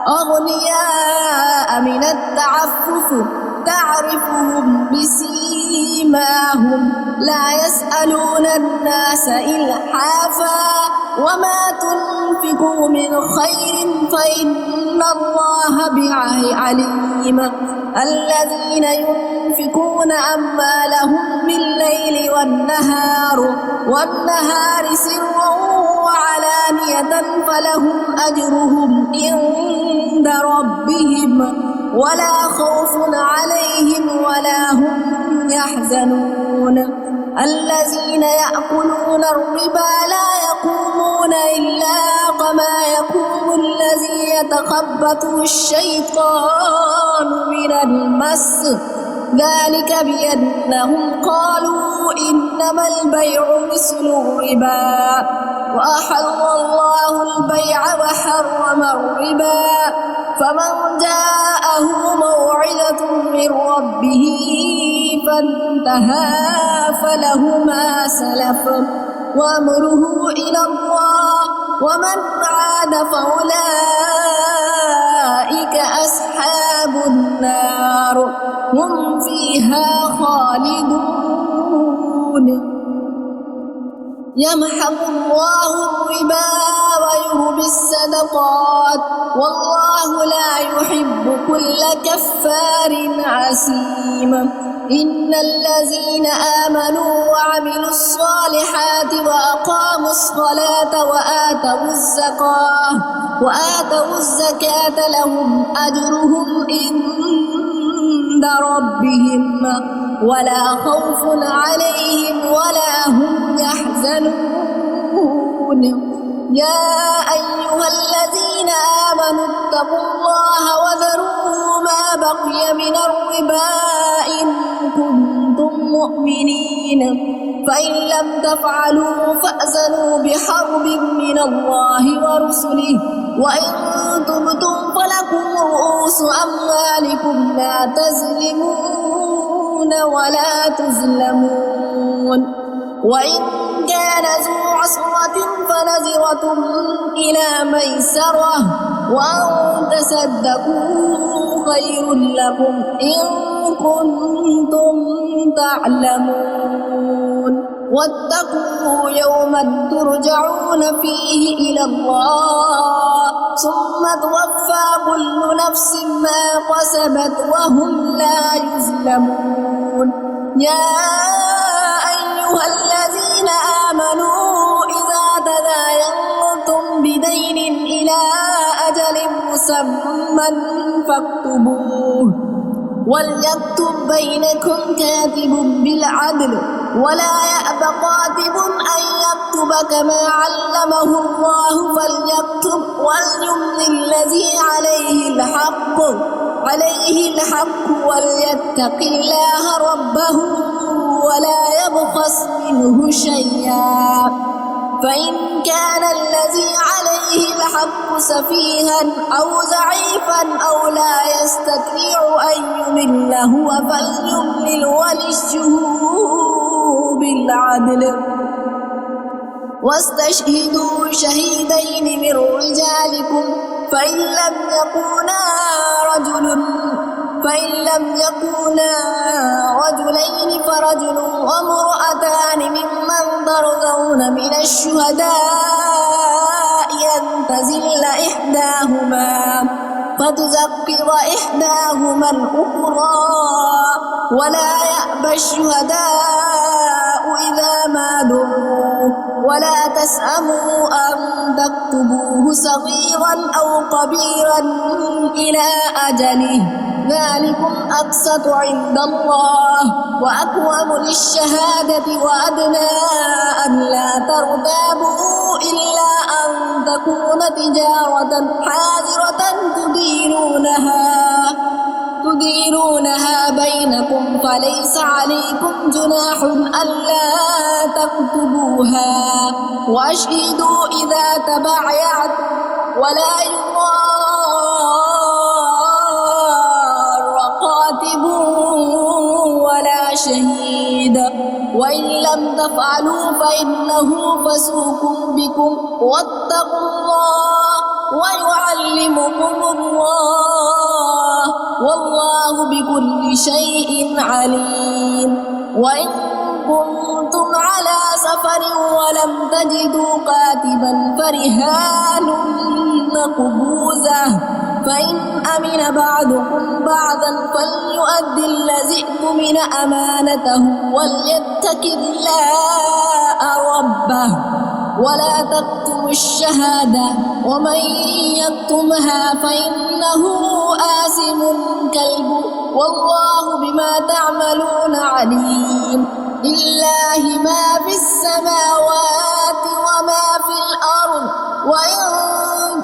أغنياء من التعفف تعرفهم بسيماهم لا يسألون الناس إلحافا وما تنفقوا من خير فإن الله به عليم الذين ينفقون أموالهم بالليل والنهار سرا وعلانية فلهم أجرهم عند ربهم ولا خوف عليهم ولا هم يحزنون الذين يأكلون الربا لا يقومون إلا كما يقوم الذي يتخبطه الشيطان من المس ذلك بأنهم قالوا إنما البيع مثل الربا وأحل الله البيع وحرم الربا فمن جاءه موعظة من ربه فانتهى فله ما سلف وأمره إلى الله ومن عاد فأولئك أصحاب النار هم فيها خالدون يمحق الله الربا ويربي الصدقات والله لا يحب كل كفار عسيم إن الذين آمنوا وعملوا الصالحات وأقاموا الصلاة وآتوا الزكاة لهم أجرهم عند ربهم ولا خوف عليهم ولا هم يحزنون يا أيها الذين آمنوا اتقوا الله وذروا ما بقي من الربا إن كنتم مؤمنين فإن لم تفعلوا فأذنوا بحرب من الله ورسله وإن تبتم فلكم رؤوس أموالكم لا تظلمون ولا تظلمون وإن كان ذو عسرة فنظرة إلى ميسرة وأن تصدقوا خير لكم إن كنتم تعلمون واتقوا يوما ترجعون فيه إلى الله ثم توفى كل نفس ما كسبت وهم لا يظلمون يا أيها الذين آمنوا إذا تداينتم بدين إلى أجل مسمى فاكتبوه وليكتب بينكم كاتب بالعدل ولا يأب كاتب أن يكتب كما علمه الله فليكتب وليملل الذي عليه الحق وليتق الله ربه ولا يبخس منه شيئا فإن كان الذي عليه الحق سفيها أو ضعيفا أو لا يستطيع أن يمل هو فليملل وليه بالعدل واستشهدوا شهيدين من رجالكم فإن لم يكونا رجلين فرجل وامرأتان ممن ترضون من الشهداء أن تزل إحداهما فتذكر إحداهما الأخرى ولا يأبى الشهداء إذا ما دعوا ولا تسأموا أن تكتبوه صغيرا أو كبيرا إلى أجله ذلكم أقسط عند الله وأقوم للشهادة وأدنى أن لا ترتابوا إلا أن تكون تجارة حاضرة تديرونها بينكم فليس عليكم جناح ألا تكتبوها وأشهدوا إذا تبايعتم ولا ولا شهيد وإن لم تفعلوا فإنه فسوق بكم واتقوا الله ويعلمكم الله والله بكل شيء عليم وإن كنتم على سفر ولم تجدوا كاتبا فرهان مقبوضة فإن أمن بعضكم بعضا فليؤدي الذي اؤتمن أمانته وليتق الله ربه ولا تكتموا الشهادة ومن يكتمها فإنه آثم كلب والله بما تعملون عليم لله ما في السماوات وما في الأرض وإن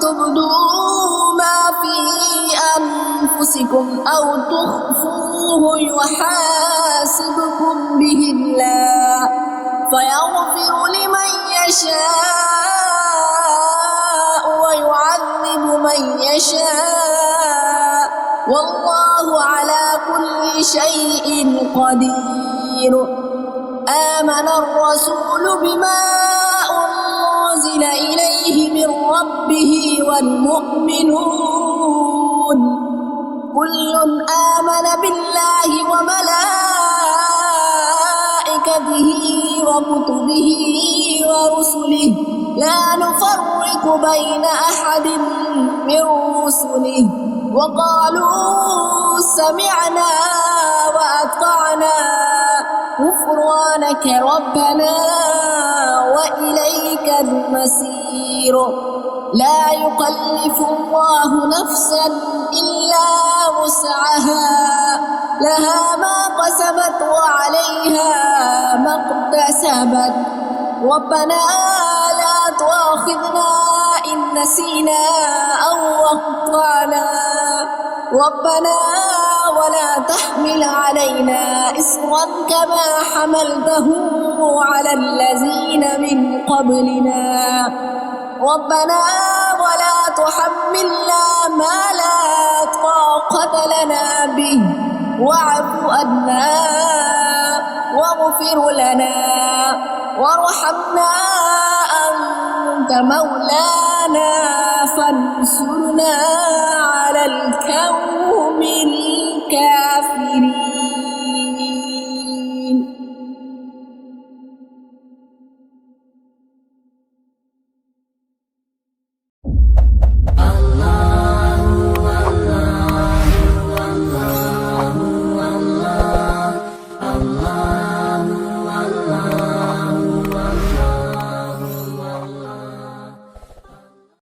تبدوا ما في أنفسكم أو تخفوه يحاسبكم به الله فيغفر لمن يشاء ويعذب من يشاء والله على كل شيء قدير آمن الرسول بما أنزل إليه من ربه والمؤمنون كل آمن بالله وملائكته وكتبه ورسله لا نفرق بين أحد من رسله وقالوا سمعنا وأطعنا غفرانك ربنا وإليك المصير لا يكلف الله نفسا إلا وسعها لها ما كسبت وعليها ما اكتسبت ربنا لا تؤاخذنا إن نسينا أو أخطأنا ربنا ولا تحمل علينا إصرا كما حملته على الذين من قبلنا ربنا ولا تحملنا ما لا طاقة لنا به واعف عنا واغفر لنا وارحمنا أنت مولانا فانصرنا على القوم الكافرين